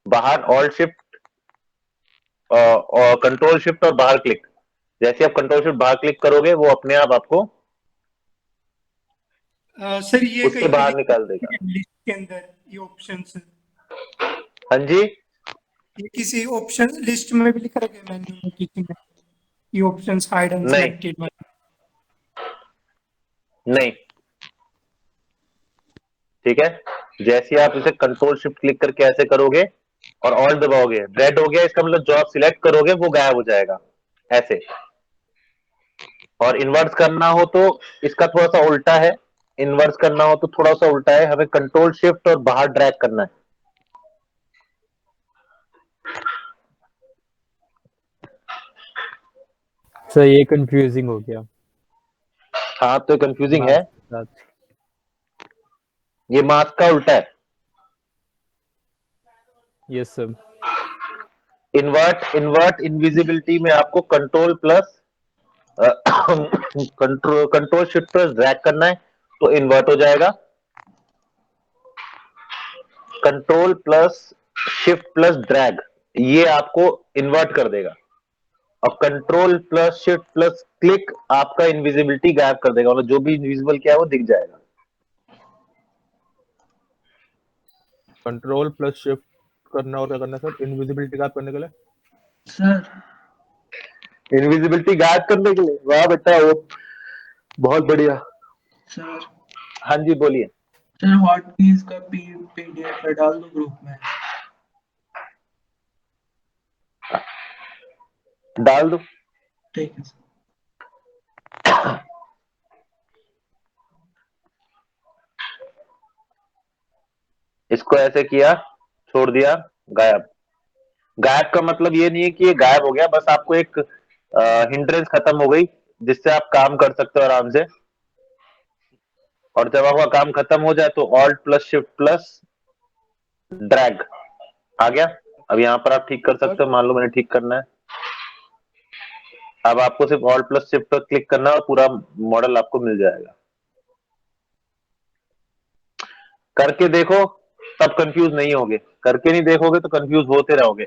बाहर ऑल्ट शिफ्ट और कंट्रोल शिफ्ट और बाहर क्लिक। जैसे आप कंट्रोल शिफ्ट बाहर क्लिक करोगे वो अपने आप आपको सर ये उससे कहीं बाहर निकाल देगा। लिस्ट के अंदर ये ऑप्शंस, हाँ जी, ये किसी ऑप्शन लिस्ट में भी लिखा गया मेन्यू में किसी में, ये ऑप्शंस हाइड नहीं अनसिलेक्टेड वाले? नहीं, ठीक है। जैसे आप इसे कंट्रोल शिफ्ट क्लिक करके ऐसे करोगे और ऑल्ट दबाओगे, रेड हो गया, इसका मतलब जो आप सिलेक्ट करोगे वो गायब हो जाएगा ऐसे। और इन्वर्स करना हो तो इसका थोड़ा सा उल्टा है, इन्वर्स करना हो तो थोड़ा सा उल्टा है, हमें कंट्रोल शिफ्ट और बाहर ड्रैग करना है। सर ये कंफ्यूजिंग हो गया हाँ तो कंफ्यूजिंग है, मास के साथ। ये मास का उल्टा है। Yes sir. इन्वर्ट इनविजिबिलिटी में आपको control plus control shift plus drag करना है तो इन्वर्ट हो जाएगा। Control plus shift plus drag ये आपको इन्वर्ट कर देगा, और control plus shift plus click आपका इनविजिबिलिटी गायब कर देगा, मतलब जो भी इनविजिबल किया है वो दिख जाएगा। कंट्रोल प्लस शिफ्ट करना और क्या करना है सर इनविजिबिलिटी गायब करने के लिए? सर इनविजिबिलिटी गायब करने के लिए, वाह बेटा वो बहुत बढ़िया। सर हाँ जी बोलिए। सर हॉटकीज का पीडीएफ डाल दो ग्रुप में। डाल दो। ठीक है सर। इसको ऐसे किया, छोड़ दिया, गायब। गायब का मतलब ये नहीं है कि ये गायब हो गया, बस आपको एक हिंड्रेंस खत्म हो गई जिससे आप काम कर सकते हो आराम से। और जब आपका काम खत्म हो जाए तो alt plus shift plus drag आ गया। अब यहाँ पर आप ठीक कर सकते हो, मान लो मैंने ठीक करना है। अब आपको सिर्फ ऑल्ट प्लस शिफ्ट पर क्लिक करना है और पूरा मॉडल आपको मिल जाएगा। करके देखो तब कंफ्यूज नहीं होगे, करके नहीं देखोगे तो कंफ्यूज होते रहोगे।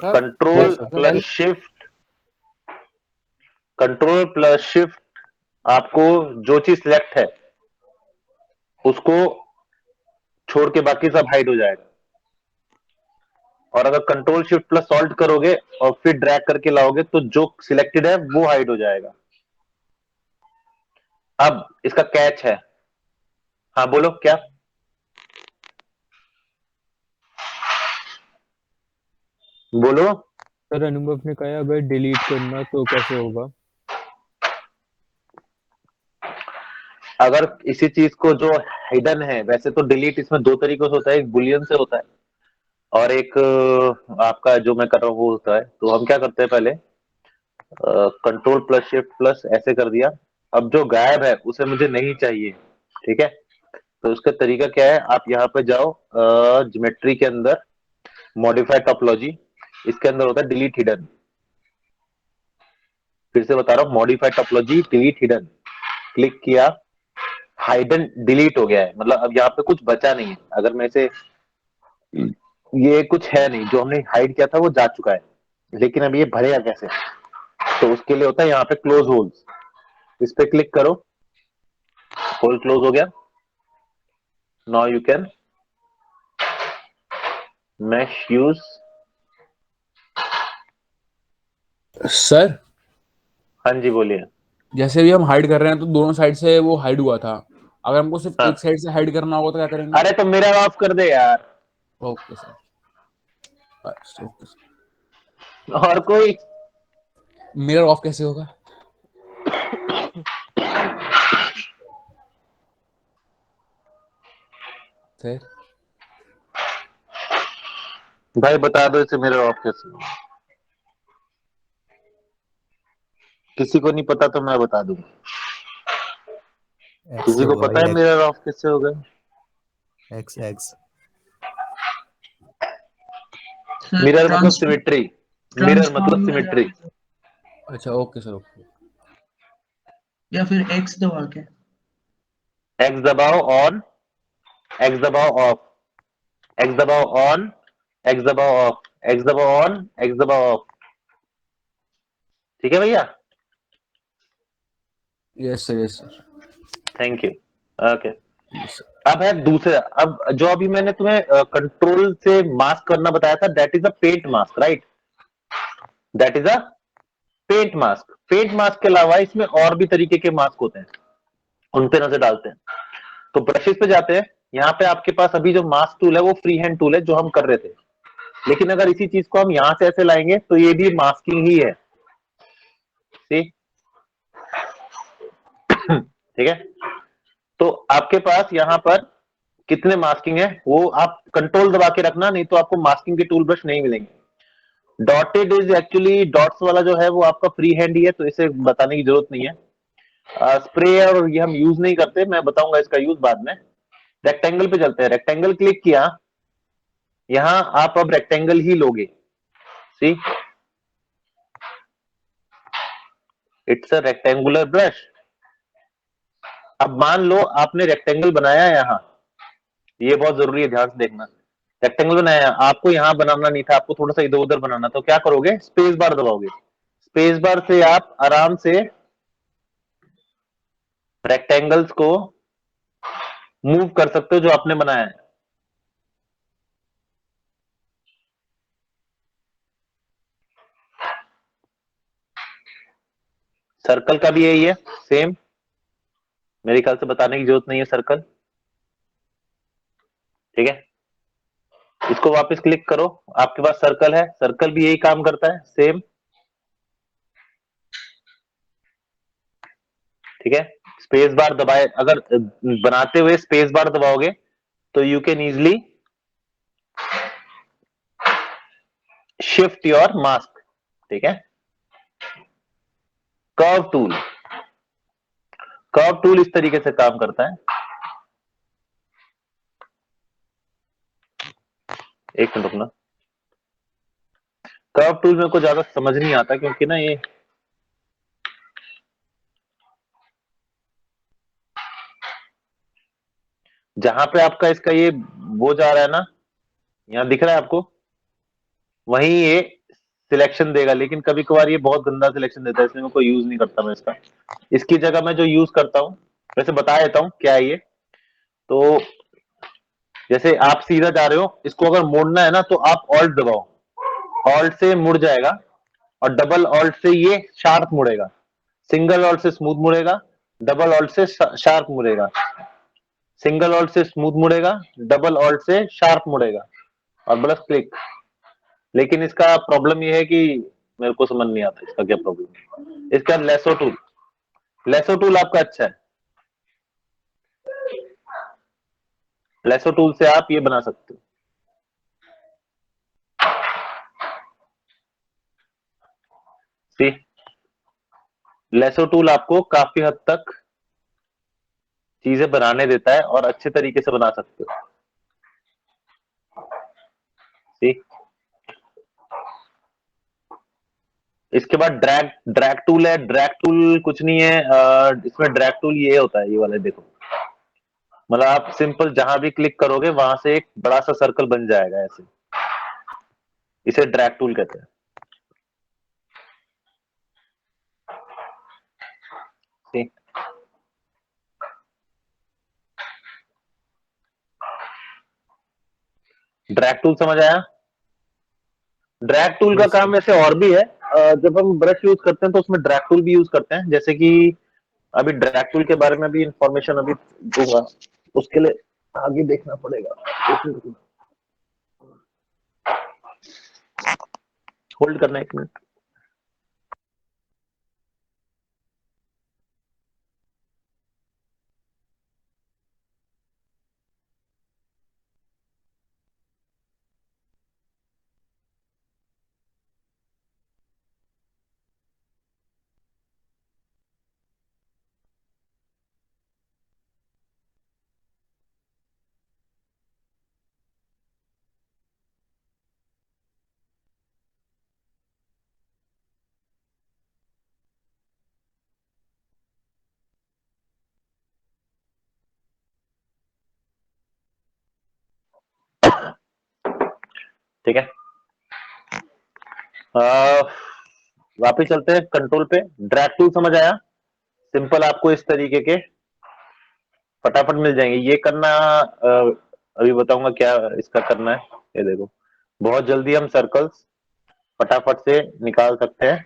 Control plus shift, control plus shift आपको जो चीज सिलेक्ट है उसको छोड़ के बाकी सब हाइड हो जाएगा। और अगर कंट्रोल शिफ्ट प्लस सॉल्ट करोगे और फिर ड्रैग करके लाओगे तो जो सिलेक्टेड है वो हाइड हो जाएगा। अब इसका कैच है, हाँ बोलो क्या। बोलो। सर अनुभव ने कहा अगर डिलीट करना तो कैसे होगा? अगर इसी चीज को जो हिडन है, वैसे तो डिलीट इसमें दो तरीकों से होता है, एक बुलियन से होता है और एक आपका जो मैं कर रहा हूँ वो होता है। तो हम क्या करते हैं, पहले कंट्रोल प्लस शिफ्ट प्लस ऐसे कर दिया। अब जो गायब है उसे मुझे नहीं चाहिए, ठीक है। तो उसका तरीका क्या है, आप यहाँ पे जाओ ज्योमेट्री के अंदर, मॉडिफाई टोपोलॉजी, इसके अंदर होता है डिलीट हिडन। फिर से बता रहा हूँ, modify topology delete hidden, click किया, हाइडन डिलीट हो गया है, मतलब अब यहाँ पे कुछ बचा नहीं है। अगर मैं इसे, ये कुछ है नहीं, जो हमने हाइड किया था वो जा चुका है, लेकिन अब ये भरेगा कैसे। तो उसके लिए होता है यहाँ पे क्लोज होल्स, इस पे क्लिक करो, होल क्लोज हो गया। Now you can mash use. Sir हाँ जी बोलिए। जैसे भी हम हाइड कर रहे हैं तो दोनों साइड से वो हाइड हुआ था, अगर हमको सिर्फ हाँ। एक साइड से हाइड करना होगा तो क्या करेंगे? अरे तो मिरर ऑफ कर दे यार। ओके सर, बस, ओके सर। और कोई मिरर ऑफ कैसे होगा? सर भाई बता दो इसे मिरर ऑफ कैसे होगा। किसी को नहीं पता तो मैं बता दूंगा। किसी को पता है मिरर ऑफ कैसे होगा? एक्स एक्स मिरर मतलब सिमेट्री, मिरर मतलब सिमेट्री। अच्छा ओके सर, ओके। या फिर एक्स दबा के। एक्स दबाओ ऑन, एक्स दबाओ ऑफ, एक्स दबाओ ऑन, एक्स दबाओ ऑफ, एक्स दबाओ ऑन, एक्स दबाओ ऑफ। ठीक है भैया। Yes sir, yes sir. Thank you. Okay. Yes sir. अब है दूसरा, अब जो अभी मैंने तुम्हें कंट्रोल से मास्क करना बताया था, that is a paint mask, right. That is a paint mask. Paint mask के अलावा इसमें और भी तरीके के मास्क होते हैं, उन पे नजर डालते हैं। तो ब्रशेस पे जाते हैं, यहाँ पे आपके पास अभी जो मास्क टूल है वो फ्री हैंड टूल है जो हम कर रहे थे। लेकिन अगर इसी चीज को हम यहां से ऐसे लाएंगे तो ये भी मास्किंग ही है। See? ठीक है, तो आपके पास यहां पर कितने मास्किंग है वो आप कंट्रोल दबा के रखना, नहीं तो आपको मास्किंग के टूल ब्रश नहीं मिलेंगे। डॉटेड इज एक्चुअली डॉट्स वाला जो है वो आपका फ्री हैंड ही है, तो इसे बताने की जरूरत नहीं है। स्प्रे और ये हम यूज नहीं करते, मैं बताऊंगा इसका यूज बाद में। रेक्टेंगल पे चलते हैं, रेक्टेंगल क्लिक किया, यहां आप अब रेक्टेंगल ही लोगे। सी, इट्स अ रेक्टेंगुलर ब्रश। अब मान लो आपने रेक्टेंगल बनाया है यहां, ये बहुत जरूरी है, ध्यान से देखना। रेक्टेंगल बनाया, आपको यहां बनाना नहीं था, आपको थोड़ा सा इधर उधर बनाना, तो क्या करोगे, स्पेस बार दबाओगे। स्पेस बार से आप आराम से रेक्टेंगल्स को मूव कर सकते हो जो आपने बनाया है। सर्कल का भी यही है, सेम, मेरे ख्याल से बताने की जरूरत नहीं है सर्कल। ठीक है, इसको वापस क्लिक करो, आपके पास सर्कल है, सर्कल भी यही काम करता है, सेम। ठीक है, स्पेस बार दबाए, अगर बनाते हुए स्पेस बार दबाओगे तो you can easily shift your mask. ठीक है, कर्व टूल, कर्व टूल इस तरीके से काम करता है। एक मिनट रुकना, कर्व टूल मेरे को ज्यादा समझ नहीं आता क्योंकि ना ये जहां पे आपका इसका ये वो जा रहा है ना, यहां दिख रहा है आपको, वहीं ये सिलेक्शन देगा, लेकिन कभी कभार ये बहुत गंदा सिलेक्शन देता है, इसलिए मैं कोई यूज नहीं करता मैं इसका। इसकी जगह मैं जो यूज करता हूं, वैसे बता देता हूं क्या है ये। तो जैसे आप सीधा जा रहे हो, इसको अगर मोड़ना है ना तो आप ऑल्ट दबाओ, ऑल्ट से मुड़ जाएगा, और डबल ऑल्ट से ये शार्प मुड़ेगा। सिंगल ऑल्ट से स्मूथ मुड़ेगा, डबल ऑल्ट से शार्प मुड़ेगा। सिंगल ऑल्ट से स्मूथ मुड़ेगा, डबल ऑल्ट से शार्प मुड़ेगा, और बस क्लिक। लेकिन इसका प्रॉब्लम ये है कि मेरे को समझ नहीं आता इसका क्या प्रॉब्लम है। इसका लेसो टूल, लेसो टूल आपका अच्छा है, लेसो टूल से आप ये बना सकते हो। सी, लेसो टूल आपको काफी हद तक चीजें बनाने देता है और अच्छे तरीके से बना सकते हो। सी, इसके बाद ड्रैग, ड्रैग टूल है। ड्रैग टूल कुछ नहीं है, इसमें ड्रैग टूल ये होता है, ये वाला देखो, मतलब आप सिंपल जहां भी क्लिक करोगे वहां से एक बड़ा सा सर्कल बन जाएगा ऐसे, इसे ड्रैग टूल कहते हैं। सी, ड्रैग टूल समझ आया? ड्रैग टूल का यस काम सर। वैसे और भी है, जब हम ब्रश यूज करते हैं तो उसमें ड्रैग टूल भी यूज करते हैं, जैसे कि अभी ड्रैग टूल के बारे में भी इंफॉर्मेशन अभी दूंगा, उसके लिए आगे देखना पड़ेगा। होल्ड करना एक मिनट। ठीक है, वापिस चलते हैं कंट्रोल पे। ड्रैग टूल समझ आया? सिंपल, आपको इस तरीके के फटाफट मिल जाएंगे। ये करना अभी बताऊंगा क्या इसका करना है। ये देखो, बहुत जल्दी हम सर्कल्स फटाफट से निकाल सकते हैं,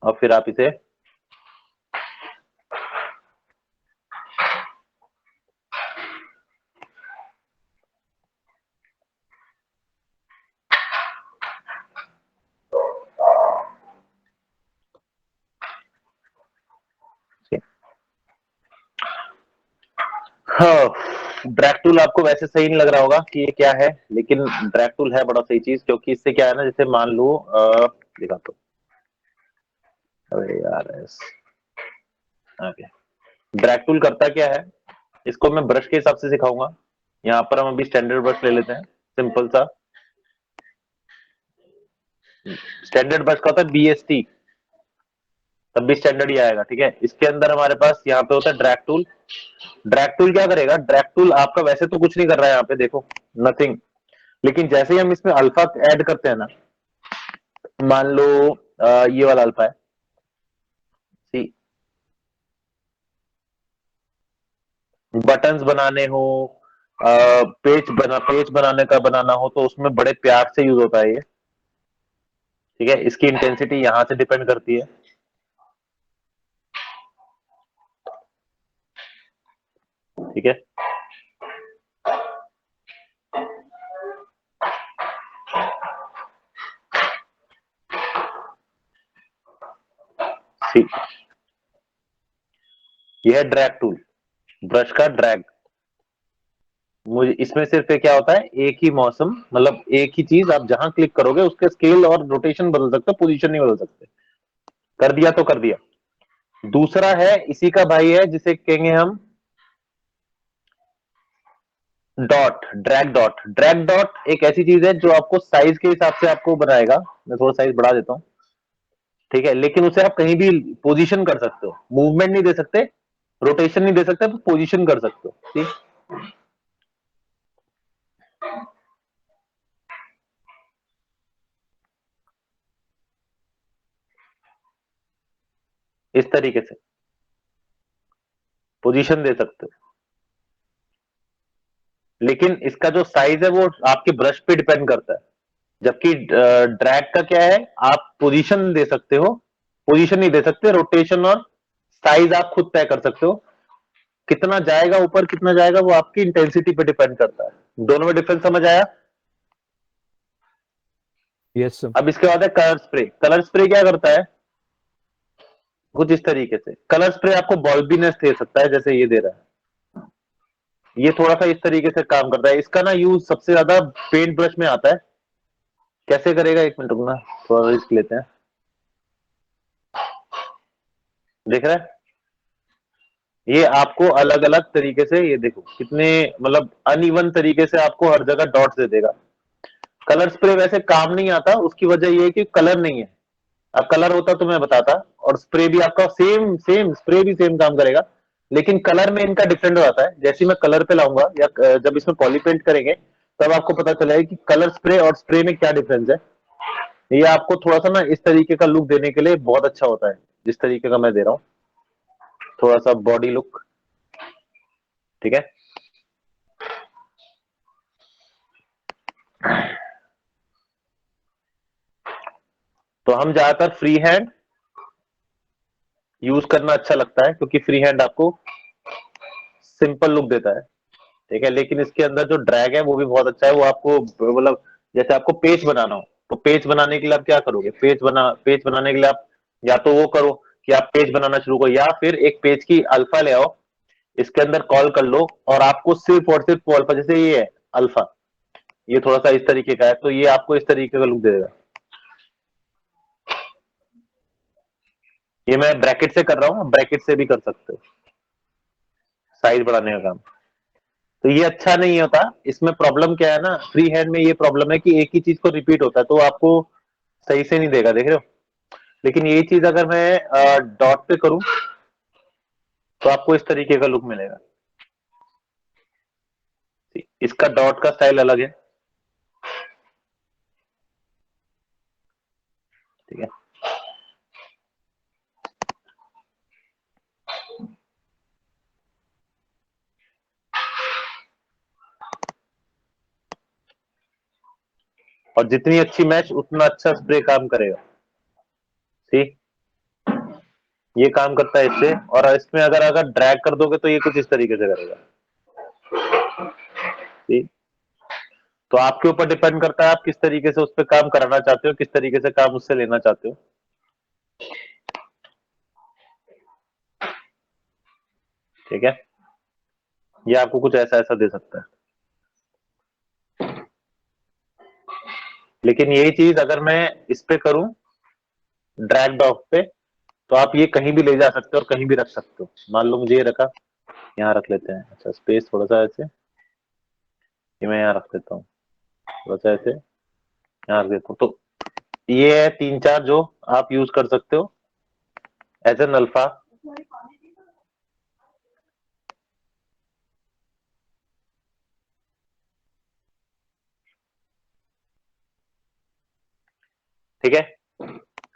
और फिर आप इसे हाँ, ड्रैग टूल आपको वैसे सही नहीं लग रहा होगा कि ये क्या है, लेकिन ड्रैग टूल है बड़ा सही चीज, क्योंकि इससे क्या है ना, जैसे मान लो दिखा तो, अरे यार ओके, ड्रैग टूल करता क्या है, इसको मैं ब्रश के हिसाब से सिखाऊंगा। यहाँ पर हम अभी स्टैंडर्ड ब्रश ले लेते हैं, सिंपल सा स्टैंडर्ड ब्रश का होता है BST, तब भी स्टैंडर्ड ही आएगा, ठीक है। इसके अंदर हमारे पास यहाँ पे होता है ड्रैग टूल। ड्रैग टूल क्या करेगा, ड्रैग टूल आपका वैसे तो कुछ नहीं कर रहा है यहाँ पे, देखो नथिंग, लेकिन जैसे ही हम इसमें अल्फा ऐड करते हैं ना, मान लो ये वाला अल्फा है, सी, बटन्स बनाने हो, पेज बनाने का बनाना हो, तो उसमें बड़े प्यार से यूज होता है ये, ठीक है। इसकी इंटेंसिटी यहां से डिपेंड करती है, ठीक है। सी, यह है ड्रैग टूल, ब्रश का ड्रैग। मुझे इसमें सिर्फ क्या होता है, एक ही मौसम, मतलब एक ही चीज, आप जहां क्लिक करोगे उसके स्केल और रोटेशन बदल सकते हो, पोजीशन नहीं बदल सकते। कर दिया तो कर दिया। दूसरा है इसी का भाई है, जिसे कहेंगे हम dot, drag dot. Drag dot एक ऐसी चीज है जो आपको साइज के हिसाब से आपको बनाएगा। मैं थोड़ा साइज बढ़ा देता हूं, ठीक है, लेकिन उसे आप कहीं भी पोजीशन कर सकते हो, मूवमेंट नहीं दे सकते, रोटेशन नहीं दे सकते, पोजीशन कर सकते हो, ठीक। इस तरीके से पोजीशन दे सकते हो, लेकिन इसका जो साइज है वो आपके ब्रश पे डिपेंड करता है। जबकि ड्रैग का क्या है, आप पोजीशन दे सकते हो, पोजीशन नहीं दे सकते, रोटेशन और साइज आप खुद तय कर सकते हो। कितना जाएगा ऊपर, कितना जाएगा, वो आपकी इंटेंसिटी पे डिपेंड करता है। दोनों में डिफरेंस समझ आया। Yes sir. अब इसके बाद है कलर स्प्रे। कलर स्प्रे क्या करता है, कुछ इस तरीके से। कलर स्प्रे आपको बॉल्बीनेस दे सकता है, जैसे ये दे रहा है, ये थोड़ा सा इस तरीके से काम करता है। इसका ना यूज सबसे ज्यादा पेंट ब्रश में आता है। कैसे करेगा, एक मिनट रुकना, थोड़ा रिस्क लेते हैं। देख रहा है, ये आपको अलग अलग तरीके से, ये देखो कितने मतलब अनइवन तरीके से आपको हर जगह डॉट्स दे देगा। कलर स्प्रे वैसे काम नहीं आता, उसकी वजह ये है कि कलर नहीं है। अब कलर होता तो मैं बताता, और स्प्रे भी आपका सेम सेम, स्प्रे भी सेम काम करेगा, लेकिन कलर में इनका डिफरेंट हो जाता है। जैसे ही मैं कलर पे लाऊंगा, या जब इसमें पॉली पेंट करेंगे, तब आपको पता चलेगा कि कलर स्प्रे और स्प्रे में क्या डिफरेंस है। ये आपको थोड़ा सा ना इस तरीके का लुक देने के लिए बहुत अच्छा होता है, जिस तरीके का मैं दे रहा हूँ, थोड़ा सा बॉडी लुक, ठीक है। तो हम ज्यादातर फ्री हैंड यूज करना अच्छा लगता है, क्योंकि फ्री हैंड आपको सिंपल लुक देता है, ठीक है। लेकिन इसके अंदर जो ड्रैग है वो भी बहुत अच्छा है। वो आपको मतलब जैसे आपको पेज बनाना हो, तो पेज बनाने के लिए आप क्या करोगे, पेज बनाने के लिए आप या तो वो करो कि आप पेज बनाना शुरू करो, या फिर एक पेज की अल्फा ले आओ, इसके अंदर कॉल कर लो, और आपको सिर्फ और सिर्फ अल्फा, जैसे ये है अल्फा, ये थोड़ा सा इस तरीके का है, तो ये आपको इस तरीके का लुक देगा। ये मैं ब्रैकेट से कर रहा हूँ, ब्रैकेट से भी कर सकते हो साइज बढ़ाने का काम। तो ये अच्छा नहीं होता। इसमें प्रॉब्लम क्या है ना, फ्री हैंड में ये प्रॉब्लम है कि एक ही चीज को रिपीट होता है, तो आपको सही से नहीं देगा, देख रहे हो। लेकिन ये चीज अगर मैं डॉट पे करूं, तो आपको इस तरीके का लुक मिलेगा। इसका डॉट का स्टाइल अलग है, ठीक है। और जितनी अच्छी मैच, उतना अच्छा स्प्रे काम करेगा। ठीक, ये काम करता है इससे, और इसमें अगर अगर ड्रैग कर दोगे तो ये कुछ इस तरीके से करेगा। ठीक, तो आपके ऊपर डिपेंड करता है आप किस तरीके से उस पर काम कराना चाहते हो, किस तरीके से काम उससे लेना चाहते हो, ठीक है। ये आपको कुछ ऐसा ऐसा दे सकता है। लेकिन यही चीज अगर मैं इस पे करूं ड्रैग ड्रॉप पे, तो आप ये कहीं भी ले जा सकते हो और कहीं भी रख सकते हो। मान लो मुझे ये रखा, यहाँ रख लेते हैं। अच्छा, स्पेस थोड़ा सा ऐसे, ये मैं यहाँ रख देता हूँ, थोड़ा सा ऐसे यहाँ रख देता हूँ। तो ये है 3-4 जो आप यूज कर सकते हो एज एन अल्फा। ठीक है,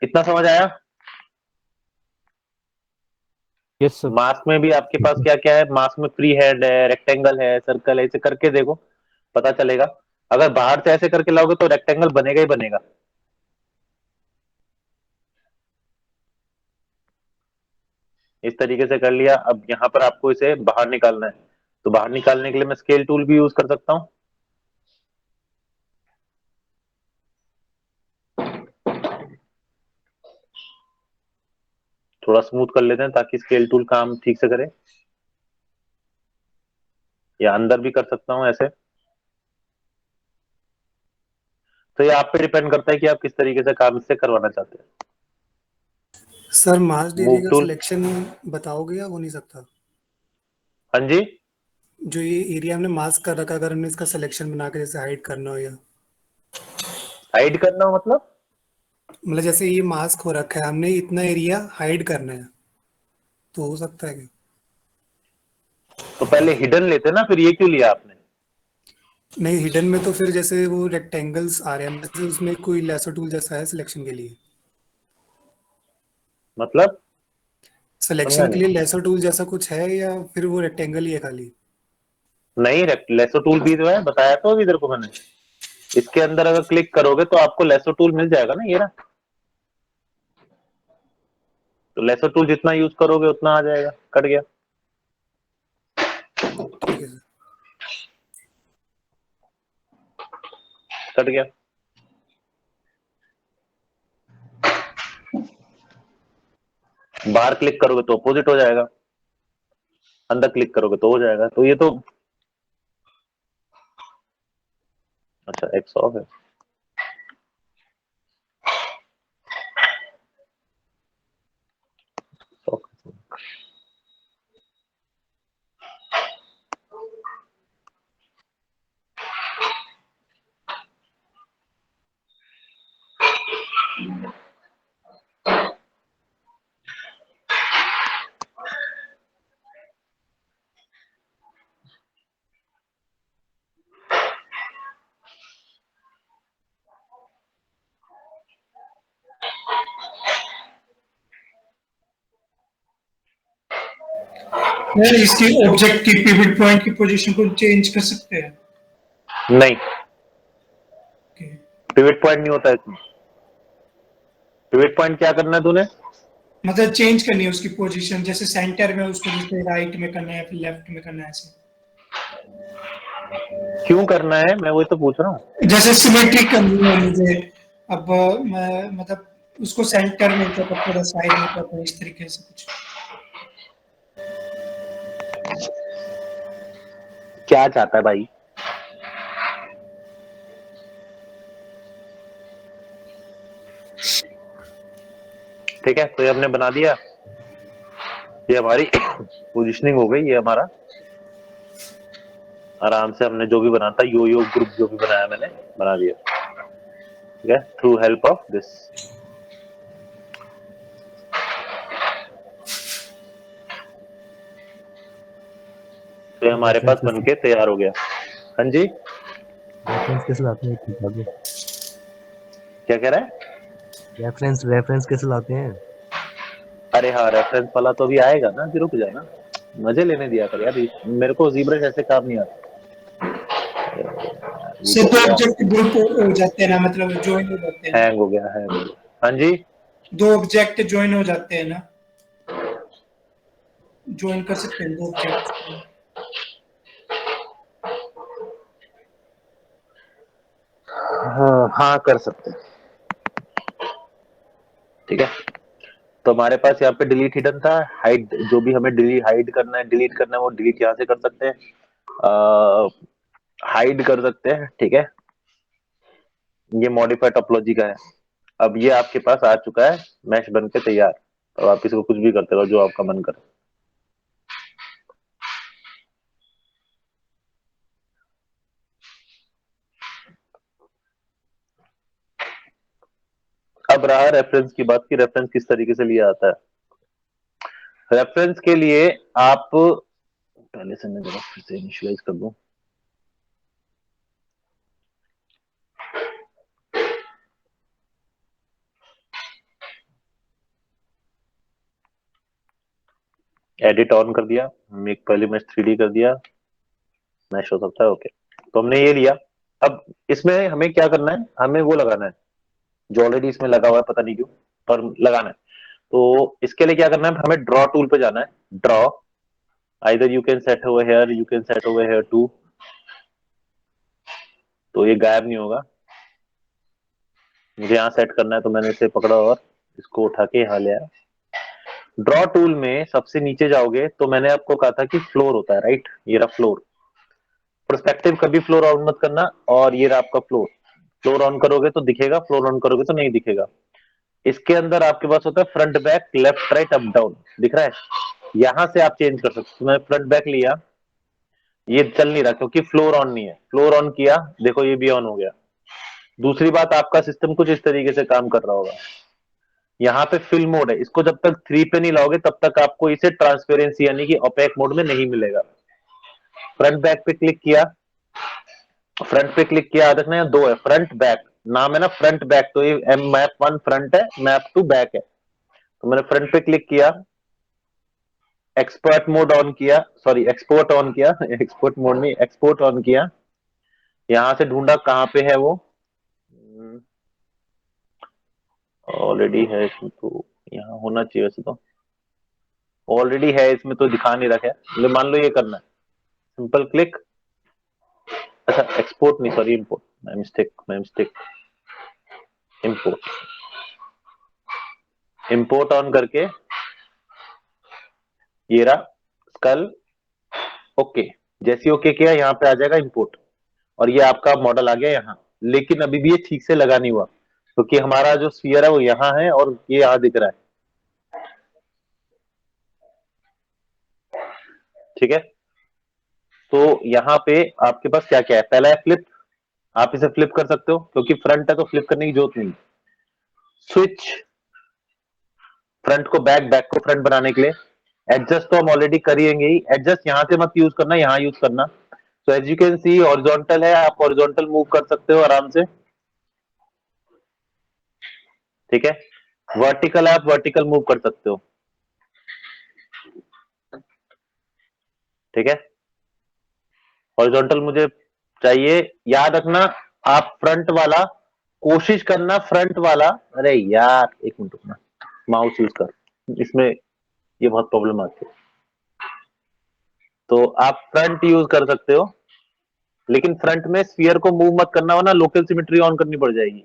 इतना समझ आया? Yes sir. मास्क में भी आपके पास क्या क्या है, मास्क में फ्री हैंड है, रेक्टेंगल है, सर्कल है, ऐसे करके देखो पता चलेगा। अगर बाहर से ऐसे करके लाओगे तो रेक्टेंगल बनेगा ही बनेगा। इस तरीके से कर लिया। अब यहाँ पर आपको इसे बाहर निकालना है, तो बाहर निकालने के लिए मैं स्केल टूल भी यूज कर सकता हूँ। थोड़ा स्मूथ कर लेते हैं ताकि स्केल टूल काम ठीक से करे, या अंदर भी कर सकता हूँ ऐसे। तो ये आप पे डिपेंड करता है कि आप किस तरीके से काम इससे करवाना चाहते हैं। सर मास्क मूव एरिया का टूल, सिलेक्शन बताओगे या हो नहीं सकता? हाँ जी। जो ये एरिया हमने मास्क कर रखा, अगर हमने इसका सिलेक्शन बना के जैसे हाइड करना हो, या हाइड करना हो मतलब? मतलब जैसे ये मास्क हो रखा है, हमने इतना एरिया हाइड करना है, तो हो सकता है क्या? तो पहले हिडन लेते ना, फिर ये क्यों लिया आपने? नहीं, हिडन में तो फिर जैसे वो रेक्टेंगल्स आ रहे हैं, जैसे उसमें कोई लेसर टूल जैसा है सिलेक्शन के लिए। मतलब समझा सिलेक्शन के नहीं। लिए लेसर टूल जैसा कुछ है, या फिर वो रेक्टेंगल ही है खाली? नहीं, लेसो टूल भी जो है बताया तो अभी इधर को मैंने। इसके अंदर अगर क्लिक करोगे तो आपको लेसो टूल मिल जाएगा ना, ये रहा। तो लेसो टूल जितना यूज करोगे उतना आ जाएगा। कट गया। ठीक है सर। कट गया। बाहर क्लिक करोगे तो अपोजिट हो जाएगा, अंदर क्लिक करोगे तो हो जाएगा। तो ये तो अच्छा एक्स ऑफ है। यार इसकी ऑब्जेक्ट की पिवट पॉइंट की पोजीशन को चेंज कर सकते हैं? नहीं, Okay. पिवट पॉइंट नहीं होता इसमें। पिवट पॉइंट क्या करना है तूने? मतलब चेंज करनी है उसकी पोजीशन, जैसे सेंटर में उसको जैसे राइट में करना है या फिर लेफ्ट में करना है, ऐसे। क्यों करना है, मैं वही तो पूछ रहा हूँ। जैसे सिमेट्रिक करनी है मुझे, अब मैं मतलब उसको सेंटर में क्या थोड़ा साइड में क्या, इस तरीके से कुछ। क्या चाहता है भाई? ठीक है, तो ये हमने बना दिया। ये हमारी पोजिशनिंग हो गई। ये हमारा आराम से हमने जो भी बनाना था, यो यो ग्रुप जो भी बनाया मैंने बना दिया। ठीक है, थ्रू हेल्प ऑफ दिस। तो ये हमारे पास बनके तैयार हो गया। हाँ जी, रेफरेंस कैसे लाते हैं ठीक है? क्या कह रहा है? रेफरेंस कैसे लाते हैं? अरे हाँ, रेफरेंस वाला तो अभी आएगा ना, अभी रुक जाना। मजे लेने दिया कर यार, मेरे को ज़ीब्रश ऐसे काम नहीं आता। से दो ऑब्जेक्ट ग्रुप हो जाते हैं ना, मतलब ज्वाइन हो जाते हैं। हैंग हो गया, हैंग हो गया। हाँ जी, दो ऑब्जेक्ट ज्वाइन हो जाते हैं ना, ज्वाइन कर सकते हैं दो ऑब्जेक्ट। हाँ हाँ कर सकते हैं। ठीक है, तो हमारे पास यहाँ पे डिलीट हिडन था, हाइड जो भी हमें हाइड करना है, डिलीट करना है, वो डिलीट यहाँ से कर सकते हैं, हाइड कर सकते हैं, ठीक है। ये मॉडिफाइड टोपोलॉजी का है। अब ये आपके पास आ चुका है मैश बन के तैयार। तो आप इसको कुछ भी करते रहो जो आपका मन करे। अब रहा रेफरेंस की बात की रेफरेंस किस तरीके से लिया आता है। रेफरेंस के लिए आप पहले से मैं जरा फिर से इनिशियलाइज कर दूं। एडिट ऑन कर दिया, मेक पहले मैश 3D कर दिया, मैश हो सकता है, ओके। तो हमने ये लिया। अब इसमें हमें क्या करना है, हमें वो लगाना है जो ऑलरेडी इसमें लगा हुआ है, पता नहीं क्यों पर लगाना है। तो इसके लिए क्या करना है, हमें ड्रॉ टूल पे जाना है। Draw, either you can set over here, you can set over here too. तो ये गायब नहीं होगा, मुझे यहाँ सेट करना है, तो मैंने इसे पकड़ा और इसको उठा के यहाँ ले आया। ड्रॉ टूल में सबसे नीचे जाओगे तो मैंने आपको कहा था कि फ्लोर होता है, राइट। ये रहा फ्लोर। पर्सपेक्टिव कभी फ्लोर ऑन मत करना, और ये रहा आपका फ्लोर। फ्लोर ऑन करोगे तो दिखेगा, फ्लोर ऑन करोगे तो नहीं दिखेगा। इसके अंदर आपके पास होता है front back, left right up down, दिख रहा है। यहां से आप चेंज कर सकते हो। मैंने फ्रंट बैक लिया, ये चल नहीं रहा क्योंकि फ्लोर ऑन नहीं है। फ्लोर ऑन किया, देखो ये भी ऑन हो गया। दूसरी बात, आपका सिस्टम कुछ इस तरीके से काम कर रहा होगा। यहाँ पे फिल मोड है, इसको जब तक 3 पे नहीं लाओगे तब तक आपको इसे ट्रांसपेरेंसी यानी कि ओपेक मोड में नहीं मिलेगा। फ्रंट बैक पे क्लिक किया, फ्रंट पे क्लिक किया, देखना है 2 है, फ्रंट बैक नाम है ना, फ्रंट बैक। तो ये मैप 1 फ्रंट है, मैप 2 बैक है। तो मैंने फ्रंट पे क्लिक किया, एक्सपर्ट मोड ऑन किया, सॉरी एक्सपोर्ट ऑन किया, एक्सपोर्ट मोड नहीं, एक्सपोर्ट ऑन किया। यहां से ढूंढा कहां पे है वो, ऑलरेडी है इसमें, तो यहाँ होना चाहिए वैसे तो, ऑलरेडी है इसमें तो दिखा नहीं रखा है। मान लो ये करना है, सिंपल क्लिक, अच्छा एक्सपोर्ट नहीं, sorry import, my mistake, import. Import on करके ये रहा स्कल, ओके। जैसे ओके किया, यहाँ पे आ जाएगा इंपोर्ट, और ये आपका मॉडल आ गया यहाँ। लेकिन अभी भी ये ठीक से लगा नहीं हुआ, क्योंकि हमारा जो स्फीयर है वो यहाँ है और ये यहाँ दिख रहा है, ठीक है। तो यहाँ पे आपके पास क्या क्या है, पहला है फ्लिप, आप इसे फ्लिप कर सकते हो क्योंकि फ्रंट है तो फ्लिप करने की जरूरत नहीं। स्विच, फ्रंट को बैक, बैक को फ्रंट बनाने के लिए। एडजस्ट तो हम ऑलरेडी करेंगे ही, एडजस्ट यहां से मत यूज करना, यहां यूज करना। तो as you can see horizontal है, आप हॉरिजॉन्टल मूव कर सकते हो आराम से, ठीक है। वर्टिकल है, आप वर्टिकल मूव कर सकते हो, ठीक है। हॉरिजॉन्टल मुझे चाहिए, याद रखना आप फ्रंट वाला कोशिश करना, फ्रंट वाला, अरे यार एक मिनट रुकना, माउस यूज कर, इसमें ये बहुत प्रॉब्लम आती है। तो आप फ्रंट यूज कर सकते हो, लेकिन फ्रंट में स्फीयर को मूव मत करना, वरना लोकल सिमेट्री ऑन करनी पड़ जाएगी।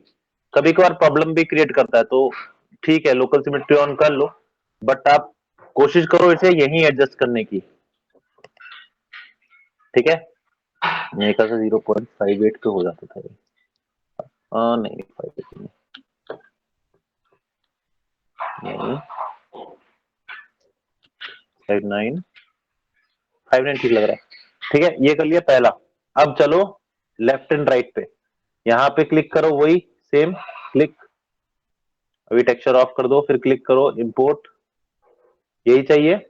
कभी कभार प्रॉब्लम भी क्रिएट करता है, तो ठीक है लोकल सिमेट्री ऑन कर लो, बट आप कोशिश करो इसे यहीं एडजस्ट करने की, ठीक है। मेरे ख्याल से 0.58 पे हो जाता था ये, नहीं 58 नहीं, 59 59 ठीक लग रहा है, ठीक है। ये कर लिया पहला। अब चलो लेफ्ट एंड राइट पे, यहाँ पे क्लिक करो, वही सेम क्लिक, अभी टेक्सचर ऑफ कर दो, फिर क्लिक करो इंपोर्ट, यही चाहिए,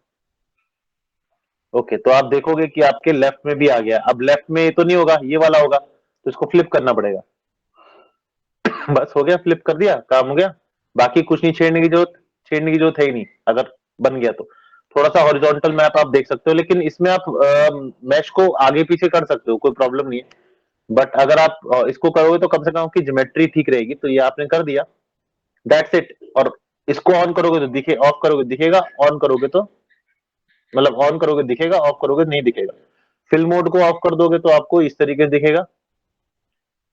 ओके। तो आप देखोगे कि आपके लेफ्ट में भी आ गया। अब लेफ्ट में ये तो नहीं होगा, ये वाला होगा, तो इसको फ्लिप करना पड़ेगा। बस हो गया, फ्लिप कर दिया, काम हो गया। बाकी कुछ नहीं, छेड़ने की जरूरत है ही नहीं, अगर बन गया तो। थोड़ा सा हॉरिजॉन्टल मैप आप देख सकते हो, लेकिन इसमें आप मैश को आगे पीछे कर सकते हो, कोई प्रॉब्लम नहीं है। बट अगर आप इसको करोगे तो कम से कम आपकी ज्योमेट्री ठीक रहेगी। तो ये आपने कर दिया, दैट्स इट। और इसको ऑन करोगे तो दिखे, ऑफ करोगे दिखेगा, ऑन करोगे तो मतलब ऑन करोगे दिखेगा, ऑफ करोगे नहीं दिखेगा। फिल मोड को ऑफ कर दोगे तो आपको इस तरीके से दिखेगा,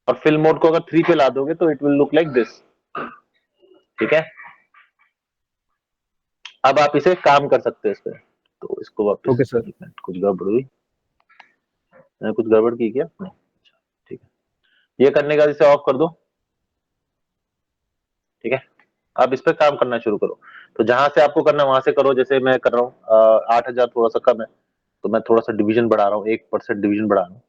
और फिल मोड को अगर 3 पे ला दोगे तो it will look like this, ठीक है। अब आप इसे काम कर सकते हो इस पे। तो इसको वापस ओके सर। एक मिनट, कुछ गड़बड़ हुई, मैंने कुछ गड़बड़ की क्या? नहीं, अच्छा, ठीक है। ये करने के बाद इसे ऑफ कर दो, ठीक है। अब इस पे काम करना शुरू करो। तो जहां से आपको करना वहां से करो, जैसे मैं कर रहा हूँ 8,000 थोड़ा सा कम है, तो मैं थोड़ा सा डिवीजन बढ़ा रहा हूँ, 1% डिवीजन बढ़ा रहा हूँ,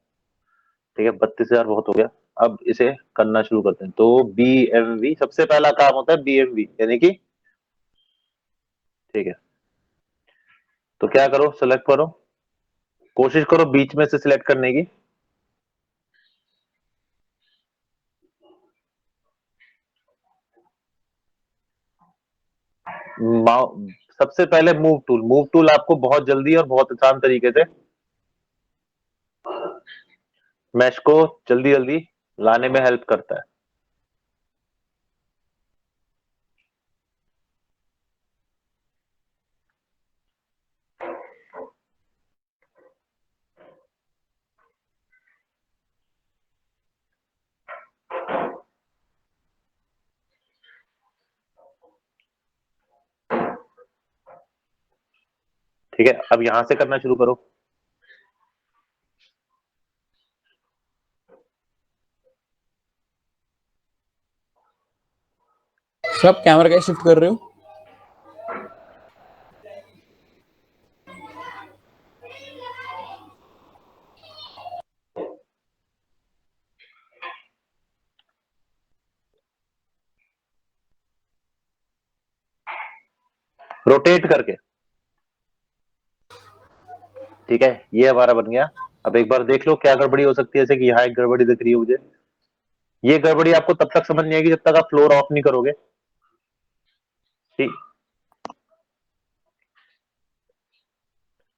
ठीक है। 32,000 बहुत हो गया। अब इसे करना शुरू करते हैं। तो BMV सबसे पहला काम होता है, BMV यानी कि, ठीक है। तो क्या करो, सेलेक्ट करो, कोशिश करो बीच में से सिलेक्ट करने की। सबसे पहले मूव टूल आपको बहुत जल्दी और बहुत आसान तरीके से मैश को जल्दी जल्दी लाने में हेल्प करता है। ठीक है, अब यहां से करना शुरू करो। सर आप कैमरा कैसे शिफ्ट कर रहे हो? रोटेट करके, ठीक है। ये हमारा बन गया। अब एक बार देख लो क्या गड़बड़ी हो सकती है, जैसे कि यहाँ एक गड़बड़ी दिख रही है मुझे। ये गड़बड़ी आपको तब तक समझ नहीं आएगी जब तक आप फ्लोर ऑफ नहीं करोगे, ठीक।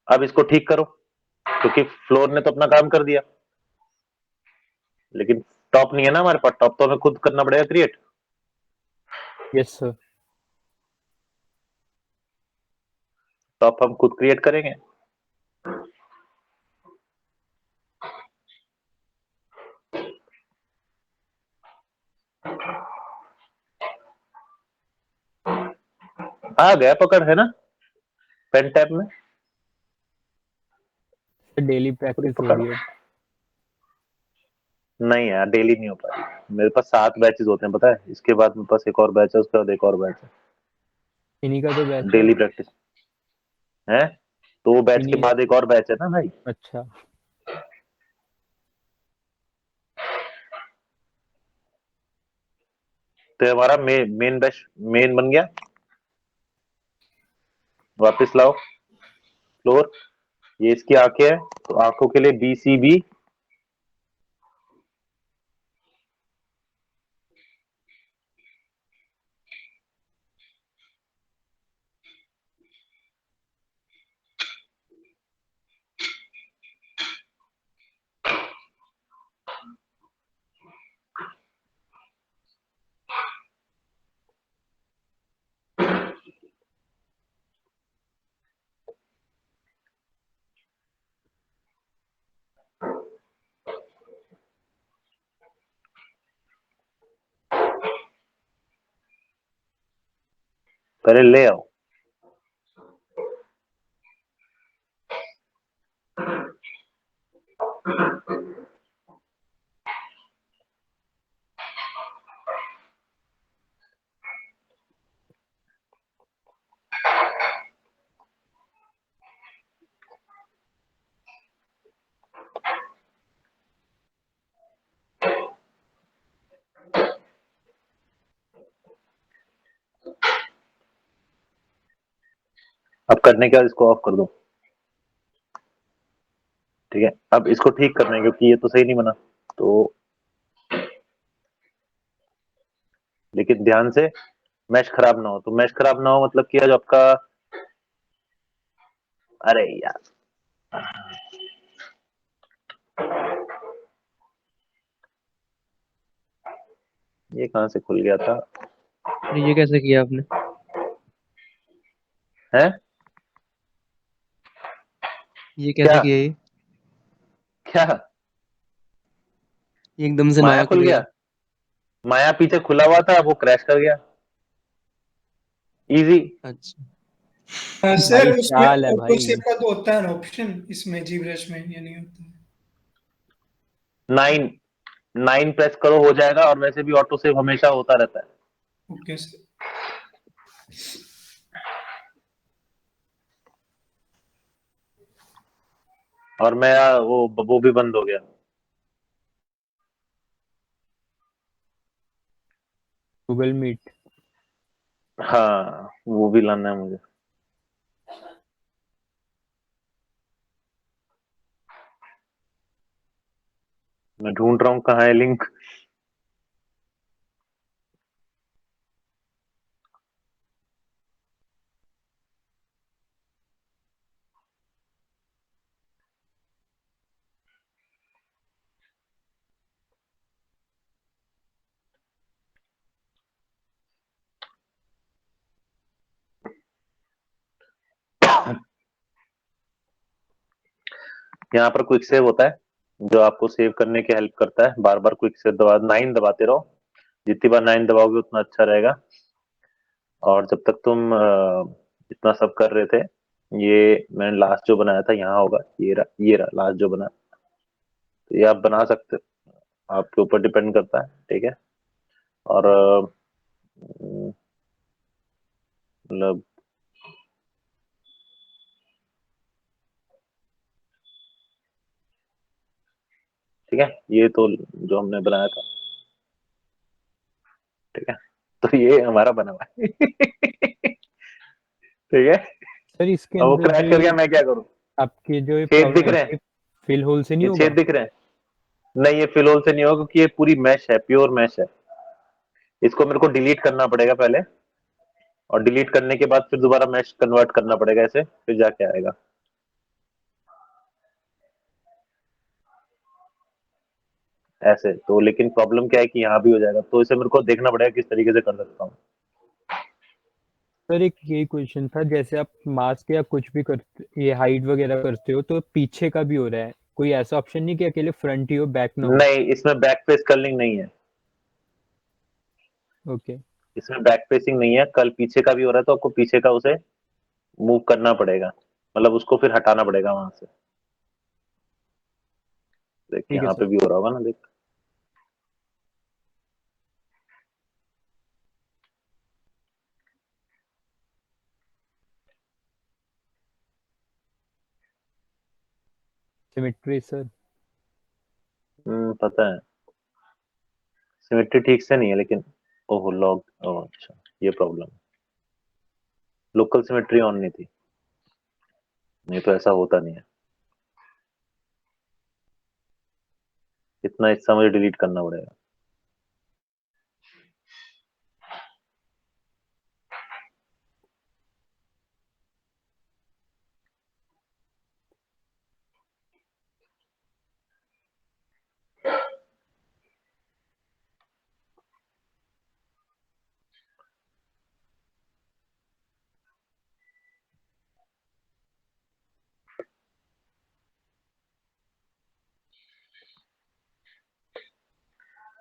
अब इसको ठीक करो, क्योंकि फ्लोर ने तो अपना काम कर दिया, लेकिन टॉप नहीं है ना हमारे पास। टॉप तो हमें खुद करना पड़ेगा क्रिएट। Yes sir. टॉप हम खुद क्रिएट करेंगे। आ गया पकड़, है ना, पेन टैप में डेली पूरी प्रैक्टिस हो पकड़। रही है। नहीं यार, डेली नहीं हो पाएगी। मेरे पास 7 बैचेस होते हैं, पता है। इसके बाद मेरे पास एक और बैच है, उसके बाद एक और बैच है। इन्हीं का तो बैच है। डेली प्रैक्टिस है, तो वो बैच के इन्हीं। बाद एक और बैच है ना भाई। अच्छा। तो हमारा मेन बैच मेन बन गया। वापस लाओ फ्लोर, ये इसकी आंखें हैं, तो आंखों के लिए BCB। पहले ले आओ। अब करने के बाद इसको ऑफ कर दो, ठीक है। अब इसको ठीक करना है, क्योंकि ये तो सही नहीं बना। तो लेकिन ध्यान से मैश खराब ना हो। तो मैश खराब ना हो मतलब क्या, जो आपका, अरे यार, ये कहां से खुल गया था? ये कैसे किया आपने? है ये क्या कैसे किया ये? क्या एकदम से माया माया खुल खुल गया? गया। माया पीछे खुला हुआ था, वो क्रैश कर गया। इजी। अच्छा। सर भाई उसमें चाल है ऑटो भाई। सेव का तो होता है ना ऑप्शन, इसमें जीब्रश में या नहीं होता है? 9 9 प्रेस करो हो जाएगा, और वैसे भी ऑटो सेव हमेशा होता रहता है। Okay sir. और मैं वो भी बंद हो गया। Google Meet. हाँ, वो भी लाना है मुझे। मैं ढूंढ रहा हूँ कहाँ है लिंक। यहाँ पर क्विक सेव होता है, जो आपको सेव करने की हेल्प करता है। बार बार क्विक सेव 9 दबाते रहो, जितनी बार 9 दबाओगे उतना अच्छा रहेगा। और जब तक तुम इतना सब कर रहे थे, ये मैंने लास्ट जो बनाया था यहाँ होगा, ये रहा लास्ट जो बना। तो ये आप बना सकते हो, आपके ऊपर डिपेंड करता है, ठीक है। और मतलब ठीक है, ये तो जो हमने बनाया था, ठीक है। तो ये हमारा बना हुआ है। ठीक है। सर इसके अब वो अंदर क्रैश कर गया, भी मैं क्या करूं? आपके जो छेद दिख रहे हैं, फिल होल से नहीं ये छेद होगा? दिख रहे हैं। नहीं, ये फिलहोल से नहीं होगा, क्योंकि ये पूरी मैश है, प्योर मैश है। इसको मेरे को डिलीट करना पड़ेगा पहले, और डिलीट करने के बाद फिर दोबारा मैश कन्वर्ट करना पड़ेगा ऐसे, फिर जाके आएगा ऐसे। तो लेकिन प्रॉब्लम क्या है कि यहाँ भी हो जाएगा, तो इसे मेरे को देखना पड़ेगा किस तरीके से कर सकता हूँ। सर एक ये क्वेश्चन था, जैसे आप मास्क या कुछ भी करते, ये हाइड वगैरह करते हो तो पीछे का भी हो रहा है, कोई ऐसा ऑप्शन नहीं कि अकेले फ्रंट ही हो, बैक ना हो? नहीं, इसमें बैक फेस कर्लिंग नहीं है। ओके। इसमें बैक फेसिंग नहीं है, कल पीछे का भी हो रहा है, तो आपको पीछे का उसे मूव करना पड़ेगा, मतलब उसको फिर हटाना पड़ेगा वहां से। देख, ठीक है यहाँ सर। पे भी हो रहा होगा ना, देख। Symmetry sir. पता है, सिमेट्री ठीक से नहीं है, लेकिन ओह लॉग, ओह अच्छा, ये प्रॉब्लम। लोकल सिमेट्री ऑन नहीं थी, नहीं तो ऐसा होता नहीं है। इतना हिस्सा मुझे डिलीट करना पड़ेगा।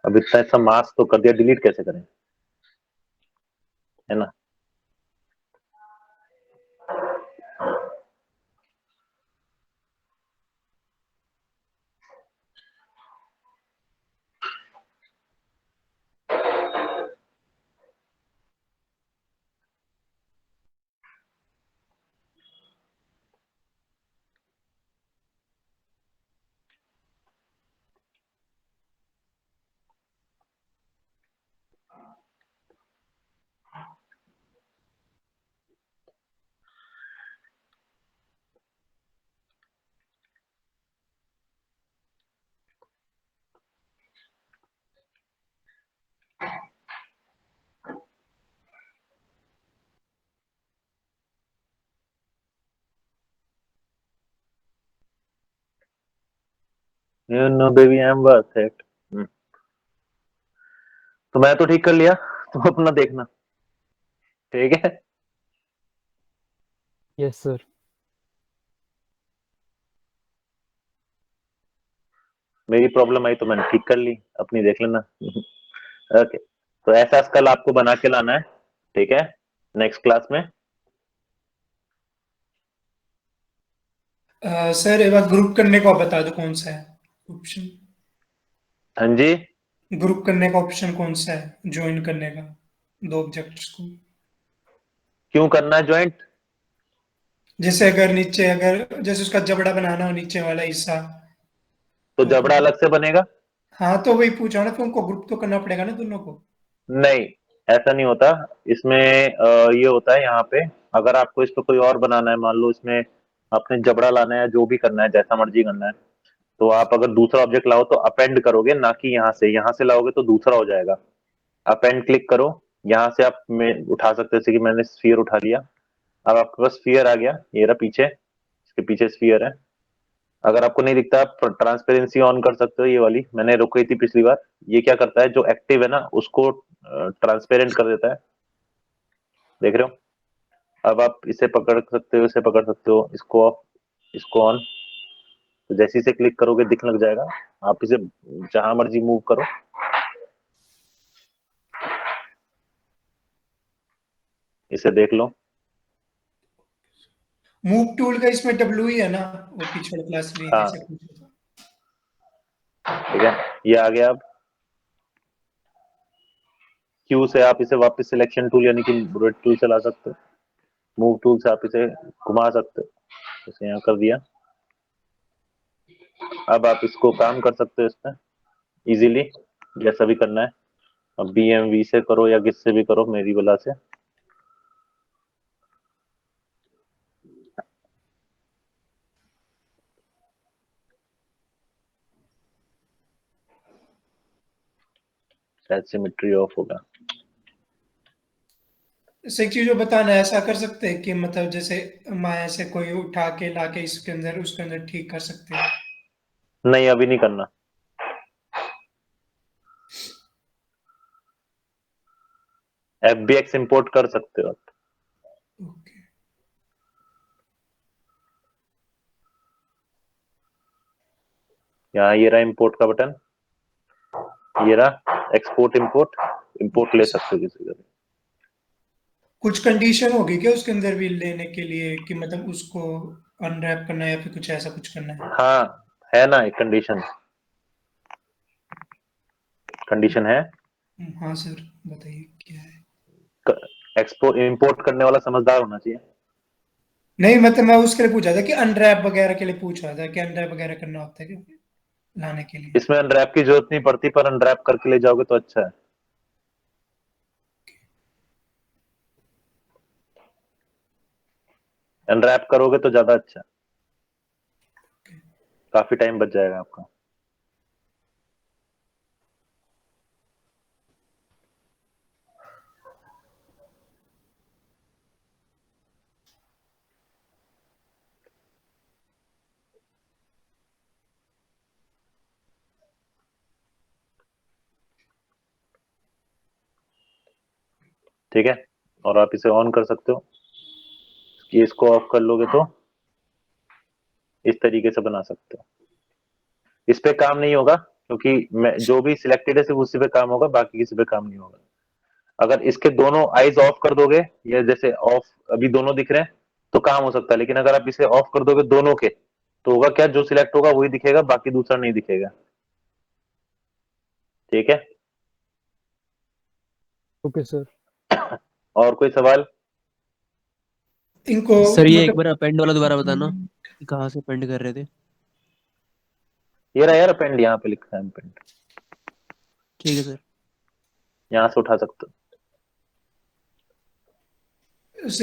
अब इतना ऐसा मास्क तो कर दिया, डिलीट कैसे करें, है ना? You know baby I'm worth it। तो मैं तो ठीक कर लिया, तुम अपना देखना, ठीक है। Yes sir. मेरी प्रॉब्लम आई तो मैंने ठीक कर ली, अपनी देख लेना। ओके, तो ऐसा कल आपको बना के लाना है, ठीक है, नेक्स्ट क्लास में। सर एक बार ग्रुप करने को आप बता दो कौन सा है ऑप्शन। हाँ जी, ग्रुप करने का ऑप्शन कौन सा है ज्वाइन करने का दो ऑब्जेक्ट्स को। क्यों करना है ज्वाइंट? जैसे अगर नीचे अगर जैसे उसका जबड़ा बनाना हो नीचे वाला हिस्सा तो तो जबड़ा अलग से बनेगा? हाँ तो वही पूछा ना, फिर उनको ग्रुप तो करना पड़ेगा ना दोनों को। नहीं, ऐसा नहीं होता। इसमें ये होता है यहाँ पे, अगर आपको इस पे कोई और बनाना है, मान लो इसमें आपने जबड़ा लाना है, जो भी करना है, जैसा मर्जी करना है, तो आप अगर दूसरा ऑब्जेक्ट लाओ तो अपेंड करोगे, ना कि यहाँ से लाओगे तो दूसरा हो जाएगा। अपेंड क्लिक करो, यहाँ से आप में उठा सकते हो, जैसे कि मैंने स्फीयर उठा लिया। अब आपके पास स्फीयर आ गया, ये रहा पीछे, इसके पीछे स्फीयर है। अगर आपको नहीं दिखता, आप ट्रांसपेरेंसी ऑन कर सकते हो, ये वाली मैंने रुक गई थी पिछली बार। ये क्या करता है, जो एक्टिव है ना उसको ट्रांसपेरेंट कर देता है, देख रहे हो? अब आप इसे पकड़ सकते हो, इसे पकड़ सकते हो, इसको ऑफ, इसको ऑन। तो जैसे इसे क्लिक करोगे दिखने लग जाएगा। आप इसे जहां मर्जी मूव करो। इसे देख लो। मूव टूल का इसमें डब्ल्यू ही है ना, वो पिछले क्लास में हाँ, जैसे पूछा था। ठीक है, ये आ गया। अब क्यू से आप इसे वापस सिलेक्शन टूल यानी कि बुलेट टूल से ला सकते हो। मूव टूल से आप इसे घुमा सकते हो, जैसे यहाँ कर दिया। अब आप इसको काम कर सकते हो इसमें इजीली, जैसा भी करना है। अब BMV से करो या किससे भी करो, मेरी वाला से। शायद सिमेट्री ऑफ होगा। जैसे एक चीज जो बताना है, ऐसा कर सकते हैं कि मतलब जैसे माया से कोई उठा के लाके इसके अंदर उसके अंदर ठीक कर सकते हैं। नहीं, अभी नहीं करना। FBX इंपोर्ट कर सकते हो आप। ओके। यहाँ ये रहा इंपोर्ट का बटन, ये रहा एक्सपोर्ट इंपोर्ट। इंपोर्ट ले सकते हो किसी का भी। कुछ कंडीशन होगी क्या उसके अंदर भी लेने के लिए कि मतलब उसको अनरैप करना है या फिर कुछ ऐसा कुछ करना है? हाँ, है ना एक कंडीशन। कंडीशन है। हाँ सर बताइए क्या है। एक्सपोर्ट इंपोर्ट करने वाला समझदार होना चाहिए। नहीं मतलब मैं उसके लिए पूछा था कि अनरैप वगैरह के लिए पूछ रहा था कि अनरैप वगैरह करना होता है क्या लाने के लिए। इसमें अनरैप की जरूरत नहीं पड़ती, पर अनरैप करके ले जाओगे तो अच्छा है। अनरैप करोगे तो ज्यादा अच्छा है, काफी टाइम बच जाएगा आपका। ठीक है, और आप इसे ऑन कर सकते हो। कि इसको ऑफ कर लोगे तो इस तरीके से बना सकते हो। इस पे काम नहीं होगा, क्योंकि मैं जो भी सिलेक्टेड है सिर्फ उसी पे काम होगा, बाकी किसी पे काम नहीं होगा। अगर इसके दोनों आईज ऑफ कर दोगे, या जैसे ऑफ अभी दोनों दिख रहे हैं तो काम हो सकता है, लेकिन अगर आप इसे ऑफ कर दोगे दोनों के, तो होगा क्या, जो सिलेक्ट होगा वही दिखेगा, बाकी दूसरा नहीं दिखेगा। ठीक है, ओके सर। और कोई सवाल? इनको सर ये एक मतलब बार अपेंड वाला दोबारा बताना कि कहाँ से अपेंड कर रहे थे। ये रहा यार अपेंड, यहाँ पे लिखा है अपेंड, ठीक है सर। यहाँ से उठा सकते हो।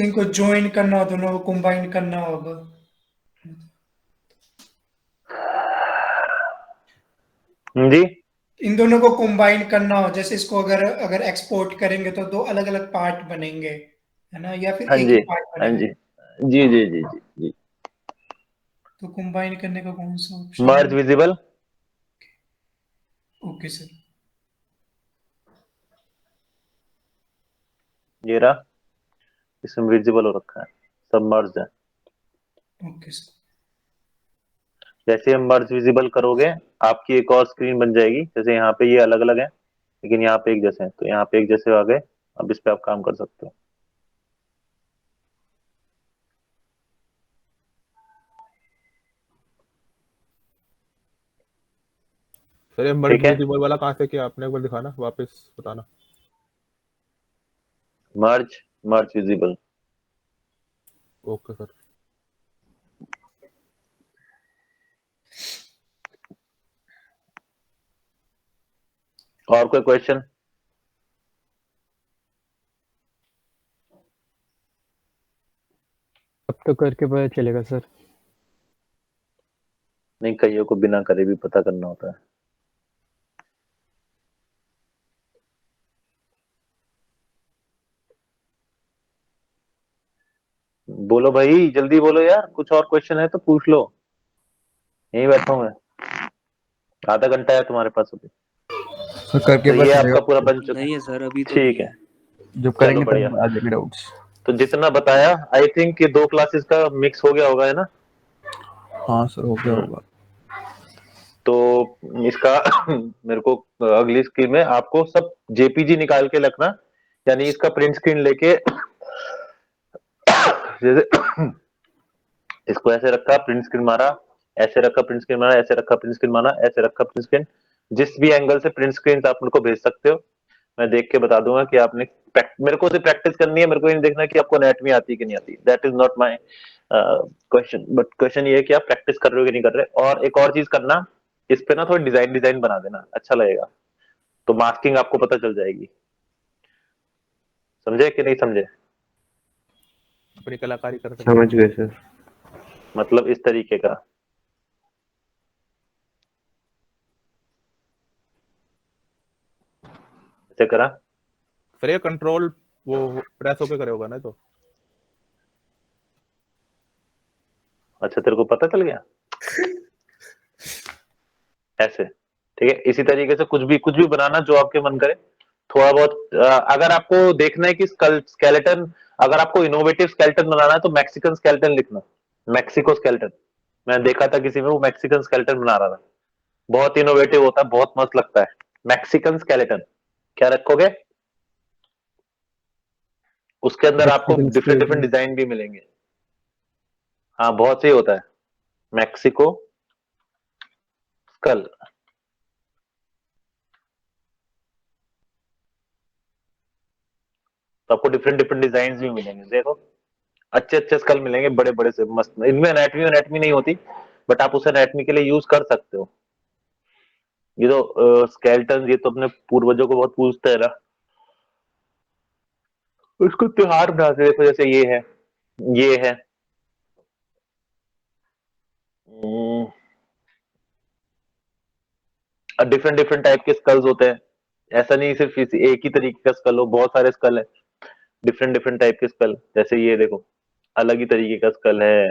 इनको ज्वाइन करना हो दोनों को कंबाइन करना होगा। जी, इन दोनों को कंबाइन करना हो, जैसे इसको अगर अगर एक्सपोर्ट करेंगे तो दो अलग अलग पार्ट बनेंगे है ना, या फिर हाँ एक जी, ही पार्ट हाँ बनेगा? जी, जी जी जी जी जी। तो कंबाइन करने का कौन सा ऑप्शन मर्ज है? विजिबल। Okay sir. ये रहा, इसमें विजिबल हो रखा है, सब मर्ज है। Okay sir. जैसे हम मर्ज विजिबल करोगे, आपकी एक और स्क्रीन बन जाएगी। जैसे यहाँ पे ये अलग अलग है, लेकिन यहाँ पे एक जैसे हैं, तो यहाँ पे एक जैसे आ गए। अब इस पे आप काम कर सकते हो। सर ये मर्ज ठीक है विजिबल वाला कहाँ से किया आपने, एक बार दिखाना वापस बताना। मर्ज विजिबल। Okay sir. और कोई क्वेश्चन? अब तो करके पता चलेगा सर। नहीं, कईयों को बिना करे भी पता करना होता है। बोलो भाई, जल्दी बोलो यार, कुछ और क्वेश्चन है तो पूछ लो। यहीं बैठा हूं मैं, आधा घंटा है तुम्हारे पास अभी। सर करके तो पता ये आपका चलेगा। पूरा बन चुका नहीं है सर, अभी तो ठीक नहीं है, है। जब चलो करेंगे बढ़िया। तब आ जाएंगे डाउट्स। तो जितना बताया आई थिंक ये 2 क्लासेस का मिक्स हो गया होगा, है ना? हाँ सर हो गया होगा। तो इसका मेरे को अगली स्क्रीन में आपको सब जेपीजी निकाल के रखना, यानी इसका प्रिंट स्क्रीन लेके जैसे इसको ऐसे रखा, प्रिंट स्क्रीन मारा, ऐसे रखा, प्रिंट स्क्रीन मारा, ऐसे रखा, प्रिंट स्क्रीन मारा, ऐसे रखा, प्रिंट स्क्रीन। जिस भी एंगल से प्रिंट स्क्रीन आप मेरे को भेज सकते हो, मैं देख के बता दूंगा कि आपने मेरे को सिर्फ प्रैक्टिस करनी है, मेरे को ये नहीं देखना कि आपको एनाटॉमी आती है कि नहीं आती। That is not my question, but question ये है कि आप प्रैक्टिस कर रहे हो कि नहीं कर रहे। और एक और चीज करना, इस पे ना थोड़ी डिजाइन बना देना, अच्छा लगेगा, तो मास्किंग आपको पता चल जाएगी। समझे कि नहीं समझे? अपनी कलाकारी कर सकते समझ गए सर। मतलब इस तरीके का। ऐसे करा। सर ये कंट्रोल वो प्रेस होके करे होगा ना तो। अच्छा, तेरे को पता चल गया ऐसे। ठीक है, इसी तरीके से कुछ भी बनाना जो आपके मन करे, थोड़ा बहुत। अगर आपको देखना है कि स्केलेटन, अगर आपको इनोवेटिव स्केलेटन बनाना है तो मैक्सिकन स्केलेटन लिखना, मैक्सिको स्केलेटन। मैंने देखा था किसी में, वो मैक्सिकन स्केलेटन बना रहा था, बहुत इनोवेटिव होता है, बहुत मस्त लगता है। मैक्सिकन स्केलेटन क्या रखोगे? उसके अंदर आपको Mexican different different skeleton. Design भी मिलेंगे। हाँ, बहुत सही होता है मैक्सिको स्कल। तो आपको डिफरेंट डिफरेंट डिजाइन भी मिलेंगे, देखो अच्छे अच्छे स्कल मिलेंगे, बड़े बड़े से मस्त। इनमें एनाटमी नहीं होती, बट आप उसे एनाटमी के लिए यूज कर सकते हो। ये तो स्केलेटन, ये तो अपने पूर्वजों को बहुत पूछते हैं ना, उसको त्योहार बनाते हैं। देखो जैसे ये है डिफरेंट डिफरेंट टाइप के स्कल्स होते हैं। ऐसा नहीं सिर्फ एक ही तरीके का स्कल हो, बहुत सारे स्कल है, डिफरेंट डिफरेंट टाइप के स्कल। जैसे ये देखो, अलग ही तरीके का स्कल है।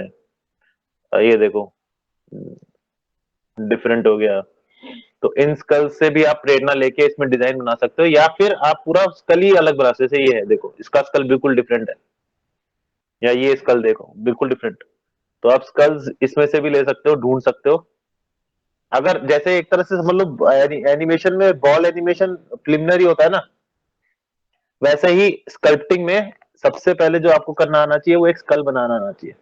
ये देखो, डिफरेंट हो गया। तो इन स्कल से भी आप प्रेरणा लेके इसमें डिजाइन बना सकते हो, या फिर आप पूरा स्कल ही अलग बना सकते हो। जैसे ये है, देखो इसका स्कल बिल्कुल डिफरेंट है, या ये स्कल देखो बिल्कुल डिफरेंट। तो आप स्कल्स इसमें से भी ले सकते हो, ढूंढ सकते हो। अगर जैसे एक तरह से समझ लो, एनिमेशन में बॉल एनिमेशन प्रिलिमिनरी होता है ना, वैसे ही स्कल्पटिंग में सबसे पहले जो आपको करना आना चाहिए वो एक स्कल बनाना आना चाहिए,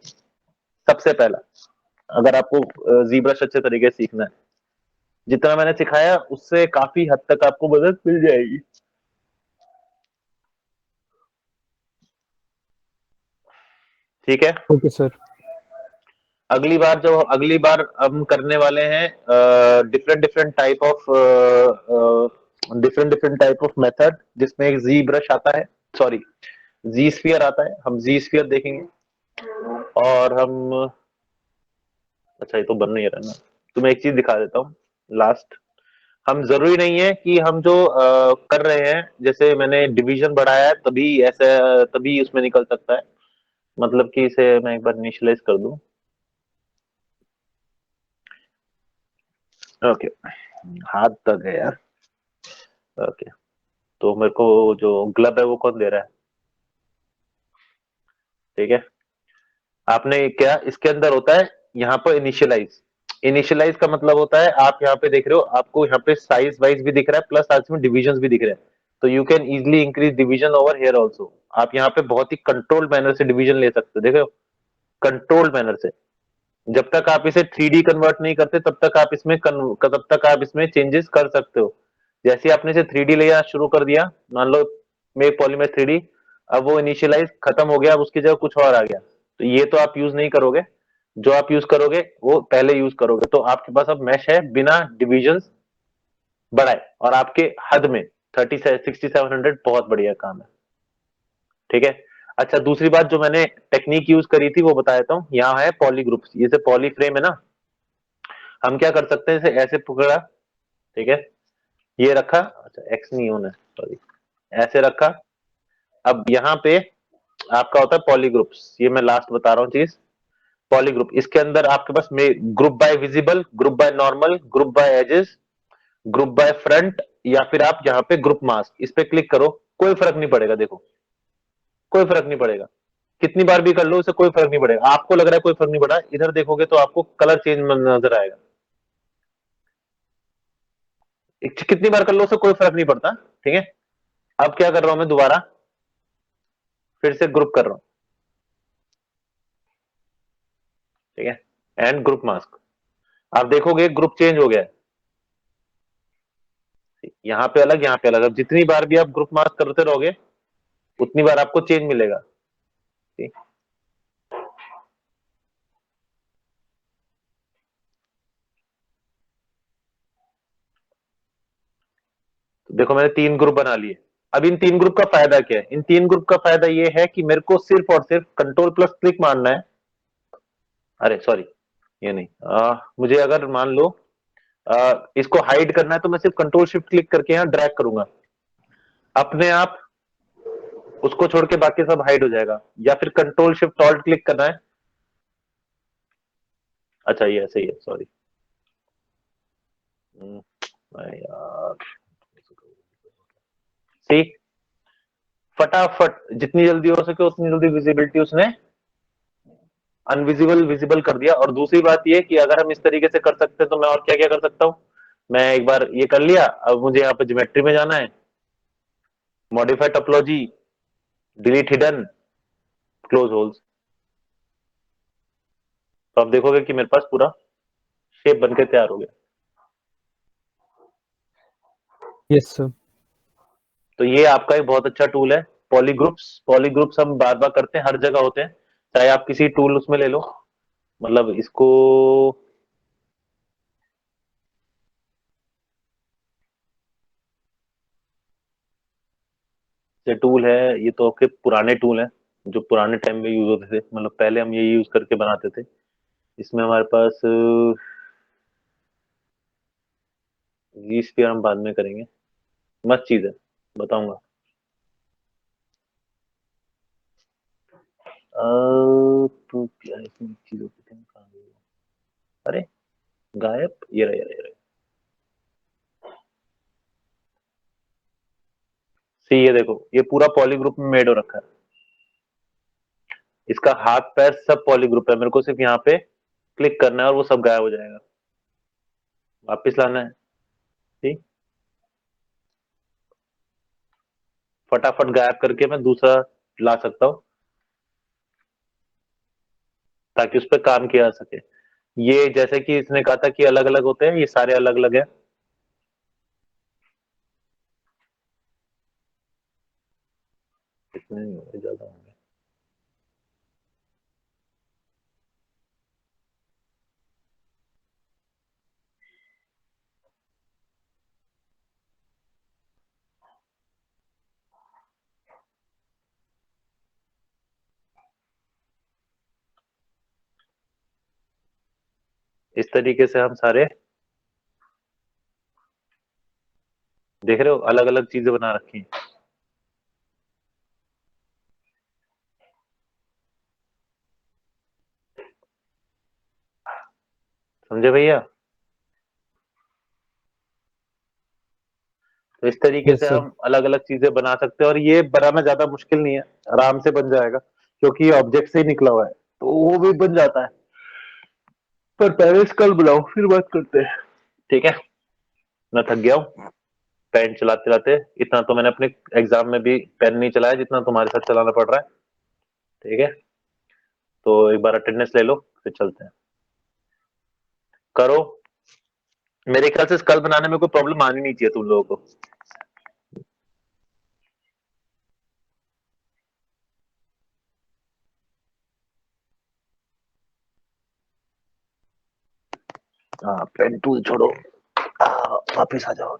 सबसे पहला। अगर आपको जीब्रश अच्छे तरीके से सीखना है, जितना मैंने सिखाया उससे काफी हद तक आपको मदद मिल जाएगी। ठीक है, ओके सर। अगली बार हम करने वाले हैं डिफरेंट टाइप ऑफ मेथड, जिसमें एक जी ब्रश आता है, सॉरी जी स्फीयर आता है। हम जी स्फीयर देखेंगे, और हम, अच्छा ये तो बन नहीं रहा ना, तो मैं एक चीज दिखा देता हूँ लास्ट। हम जरूरी नहीं है कि हम जो कर रहे हैं, जैसे मैंने डिवीजन बढ़ाया है तभी ऐसा, तभी उसमें निकल सकता है। मतलब कि इसे मैं एक बार इनिशियलाइज कर दूं। ओके, हाथ तक है यार। ओके, तो मेरे को जो ग्लब है वो कौन दे रहा है? ठीक है, आपने क्या इसके अंदर होता है, यहाँ पर इनिशियलाइज। इनिशियलाइज का मतलब होता है, आप यहाँ पे देख रहे हो, आपको यहाँ पे साइज वाइज भी दिख रहा है, प्लस साथ में डिविजन भी दिख रहे हैं। तो you can easily increase division over here also. आप यहाँ पे बहुत ही कंट्रोल्ड मैनर से डिवीजन ले सकते हो, देखो कंट्रोल्ड मैनर से। जब तक आप इसे 3D कन्वर्ट नहीं करते तब तक आप इसमें चेंजेस कर सकते हो। जैसे ही आपने इसे 3D लेना शुरू कर दिया, मान लो मेक पॉलीमर 3D, अब वो इनिशियलाइज खत्म हो गया, अब उसकी जगह कुछ और आ गया, तो ये तो आप यूज नहीं करोगे। जो आप यूज करोगे वो पहले यूज करोगे। तो आपके पास अब मैश है बिना डिविजन्स बढ़ाए और आपके हद में 6700 बहुत बढ़िया काम है। ठीक है। अच्छा, दूसरी बात जो मैंने टेक्निक यूज करी थी वो बता देता हूँ। यहाँ है पॉली ग्रुप्स, ये से पॉली फ्रेम है ना, हम क्या कर सकते हैं, इसे ऐसे पकड़ा, ठीक है, ये रखा, अच्छा एक्स नहीं होना, सॉरी, ऐसे रखा। अब यहाँ पे आपका होता है पॉली ग्रुप्स, ये मैं लास्ट बता रहा हूँ चीज। पॉली ग्रुप, इसके अंदर आपके पास group by visible, group by normal, group by edges, group by front, या फिर आप यहाँ पे ग्रुप मास्क, इस पे क्लिक करो, कोई फर्क नहीं पड़ेगा। देखो कोई फर्क नहीं पड़ेगा, कितनी बार भी कर लो उसे कोई फर्क नहीं पड़ेगा। आपको लग रहा है कोई फर्क नहीं पड़ा, इधर देखोगे तो आपको कलर चेंज नजर आएगा। कितनी बार कर लो उसे कोई फर्क नहीं पड़ता। ठीक है। अब क्या कर रहा हूं मैं, दोबारा फिर से ग्रुप कर रहा हूं, ठीक है, एंड ग्रुप मास्क। आप देखोगे ग्रुप चेंज हो गया है, यहाँ पे अलग, यहाँ पे अलग। अब जितनी बार भी आप ग्रुप मास्क करते रहोगे उतनी बार आपको चेंज मिलेगा। ठीक? तो देखो मैंने 3 ग्रुप बना लिए। अब इन 3 ग्रुप का फायदा क्या है? इन 3 ग्रुप का फायदा ये है कि मेरे को सिर्फ और सिर्फ कंट्रोल प्लस क्लिक मारना है। अरे सॉरी, ये नहीं, मुझे अगर मान लो इसको हाइड करना है तो मैं सिर्फ कंट्रोल शिफ्ट क्लिक करके यहाँ ड्रैग करूंगा, अपने आप उसको छोड़ के बाकी सब हाइड हो जाएगा। या फिर कंट्रोल शिफ्ट ऑल्ट क्लिक करना है, अच्छा ये ऐसे ही है, सॉरी यार, सी फटाफट जितनी जल्दी हो सके उतनी जल्दी विजिबिलिटी उसने अनविजिबल विजिबल कर दिया। और दूसरी बात ये कि अगर हम इस तरीके से कर सकते हैं तो मैं और क्या क्या कर सकता हूं। मैं एक बार ये कर लिया, अब मुझे यहाँ पे ज्योमेट्री में जाना है, modify topology, delete hidden, close holes. तो आप देखोगे कि मेरे पास पूरा शेप बनके तैयार हो गया। Yes sir. तो ये आपका एक बहुत अच्छा टूल है पॉली ग्रुप्स हम बार बार करते हैं, हर जगह होते हैं, चाहे आप किसी टूल उसमें ले लो। मतलब इसको ये टूल है, ये तो आपके पुराने टूल हैं जो पुराने टाइम में यूज होते थे, मतलब पहले हम ये यूज करके बनाते थे। इसमें हमारे पास जी स्फीयर हम बाद में करेंगे, मस्त चीज है, बताऊंगा। तो क्या है इसमें चीजों की कहाँ गई? अरे गायब, ये रहा, ये रहा। सी ये देखो, ये पूरा पॉली ग्रुप में मेड हो रखा है, इसका हाथ पैर सब पॉली ग्रुप है। मेरे को सिर्फ यहाँ पे क्लिक करना है और वो सब गायब हो जाएगा, वापिस लाना है। ठीक, फटाफट गायब करके मैं दूसरा ला सकता हूँ ताकि उस पर काम किया जा सके। ये जैसे कि इसने कहा था कि अलग अलग होते हैं, ये सारे अलग अलग है। इतने नहीं होंगे, ज्यादा होंगे। इस तरीके से हम सारे देख रहे हो अलग अलग चीजें बना रखी हैं। समझे भैया? तो इस तरीके यस से सर। हम अलग अलग चीजें बना सकते हैं और ये बनाना ज्यादा मुश्किल नहीं है, आराम से बन जाएगा क्योंकि ये ऑब्जेक्ट से ही निकला हुआ है, तो वो भी बन जाता है। पर पहले स्कल बनाओ फिर बात करते हैं। ठीक है, मैं थक गया हूँ पेन चलाते चलाते। इतना तो मैंने अपने एग्जाम में भी पेन नहीं चलाया जितना तुम्हारे साथ चलाना पड़ रहा है। ठीक है, तो एक बार अटेंडेंस ले लो फिर चलते हैं। करो। मेरे ख्याल से स्कल बनाने में कोई प्रॉब्लम आनी नहीं चाहिए तुम लोगों को। हाँ, पेन टूल छोड़ो, वापिस आ जाओ।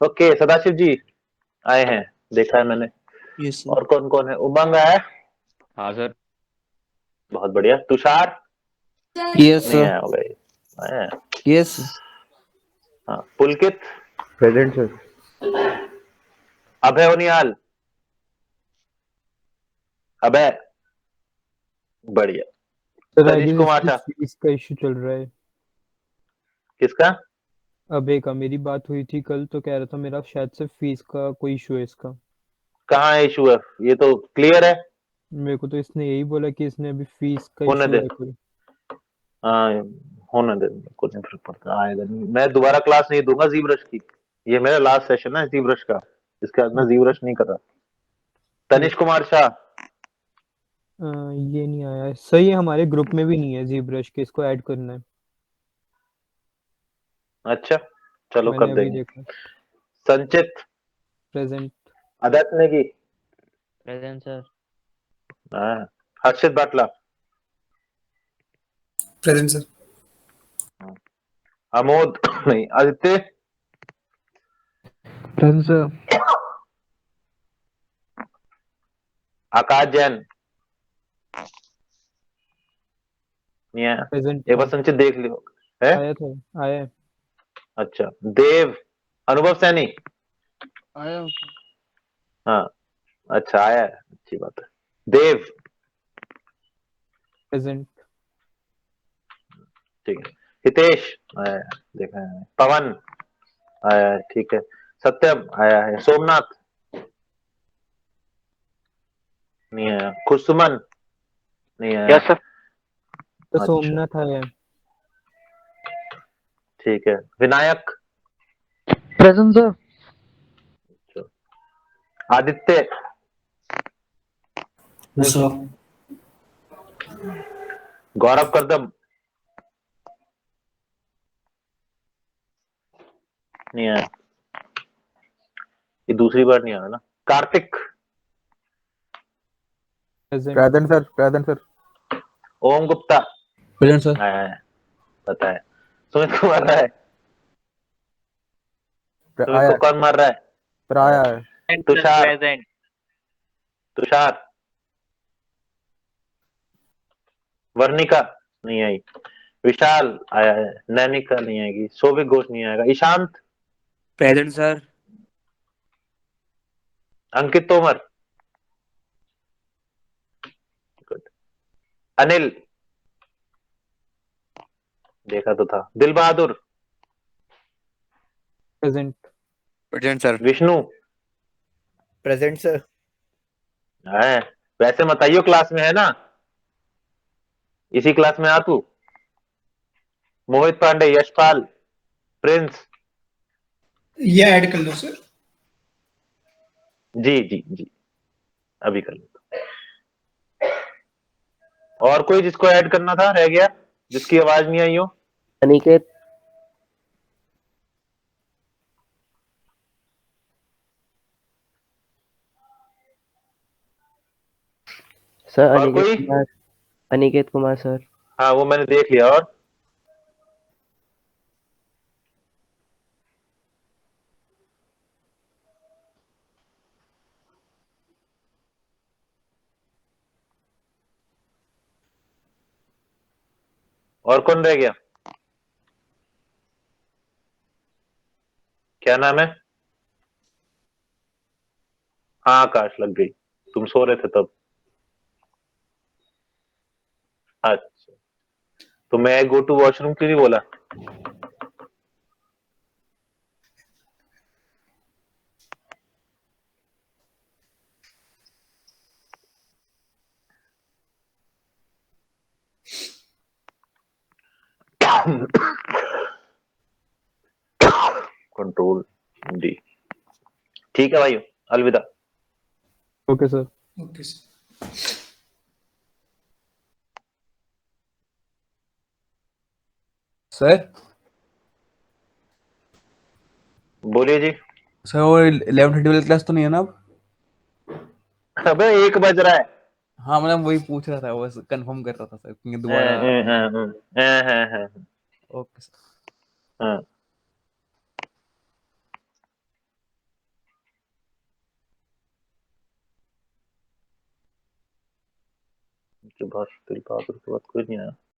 ओके, सदाशिव जी आए हैं, देखा है मैंने। यस और कौन कौन है? उमंग आया है? हाँ सर। बहुत बढ़िया। तुषार यस नहीं सर आया होगा ये? आया है। यस हाँ, पुलकित, प्रेजेंट सर। अभय उनियाल, अभय बढ़िया। Sir I Tanish guess Kumar इसकी शाह, फीस का इशू चल रहा है। किसका? अबे का मेरी बात हुई थी कल, तो कह रहा था मेरा शायद से फीस का कोई इशू है इसका। कहाँ है इशू है? ये तो क्लियर है। मेरे को तो इसने यही बोला कि इसने अभी फीस का होने इशू दे। है कोई। हाँ, होने दे, कुछ नहीं फर्क पड़ता, आएगा नहीं। मैं दोबारा क्लास नहीं दूंगा जीब्रश की। ये मेरा लास्ट सेशन है जीब्रश का, इसके बाद मैं जीब्रश नहीं कर रहा। तनिष कुमार शाह, ये नहीं आया है। सही है, हमारे ग्रुप में भी नहीं है जी ब्रश के, इसको ऐड करना है। अच्छा चलो मैंने कर अभी देंगे। देखा। संचित, प्रेजेंट। आदत नेगी, प्रेजेंट सर। हाँ। हर्षित बाटला, प्रेजेंट सर। अमोद नहीं, आदित्य, प्रेजेंट सर। आकाश जैन नहीं आया। प्रेजेंट एक बार संचित देख लियो है। आया था, आया है। अच्छा, देव, अनुभव सैनी, आया हाँ अच्छा आया है, अच्छी बात है। देव, प्रेजेंट। ठीक है। हितेश आया है, देखा है। पवन आया है, ठीक है। सत्यम आया है। सोमनाथ नहीं आया। खुशसुमन नहीं आया। Yes sir. तो अच्छा सोमनाथ आया है। ठीक है। Vinayak, present sir. Aditya, yes sir. Gaurav Kardam नहीं आया, ये दूसरी बार नहीं आया ना। Kartik, present. Present sir. Om Gupta present sir. आया है, पता है। सुमित कुमार राय, सुमित आया को कौन मार रहा है? सर, आया है। तुषार, प्रेजेंट। तुषार, वर्णिका नहीं आई। विशाल आया है। नैनिका नहीं आएगी। सौविक घोष नहीं आएगा। Ishant, present sir Ankit Tomar, good. Anil, देखा तो था। Dil Bahadur, present. Present sir Vishnu present sir. है। वैसे मत आइयो, क्लास में है ना, इसी क्लास में आ तू। मोहित पांडे, यशपाल, प्रिंस, ये ऐड कर लो सर। जी जी जी, अभी कर लो। और कोई जिसको ऐड करना था रह गया, जिसकी आवाज नहीं आई हो? अनिकेत। सर और कोई? अनिकेत कुमार सर। हाँ वो मैंने देख लिया। और और कौन रह गया? क्या नाम है? हाँ आकाश लग गई, तुम सो रहे थे तब। अच्छा, तो मैं गो टू वॉशरूम क्यों नहीं बोला? Control D. ठीक है भाई, अलविदा। Okay sir. Okay sir. Sir बोलिए जी। सर वो 11:30 वाली क्लास तो नहीं है ना अब? अबे 1 बज रहा है। हाँ मतलब वही पूछ रहा था, बस कंफर्म कर रहा था सर, क्योंकि हैं, दोबारा। हैं, हैं, हैं, हैं, हैं, ओके सर। हाँ। के बाद फिर बाद उसके बाद कोई नहीं आया।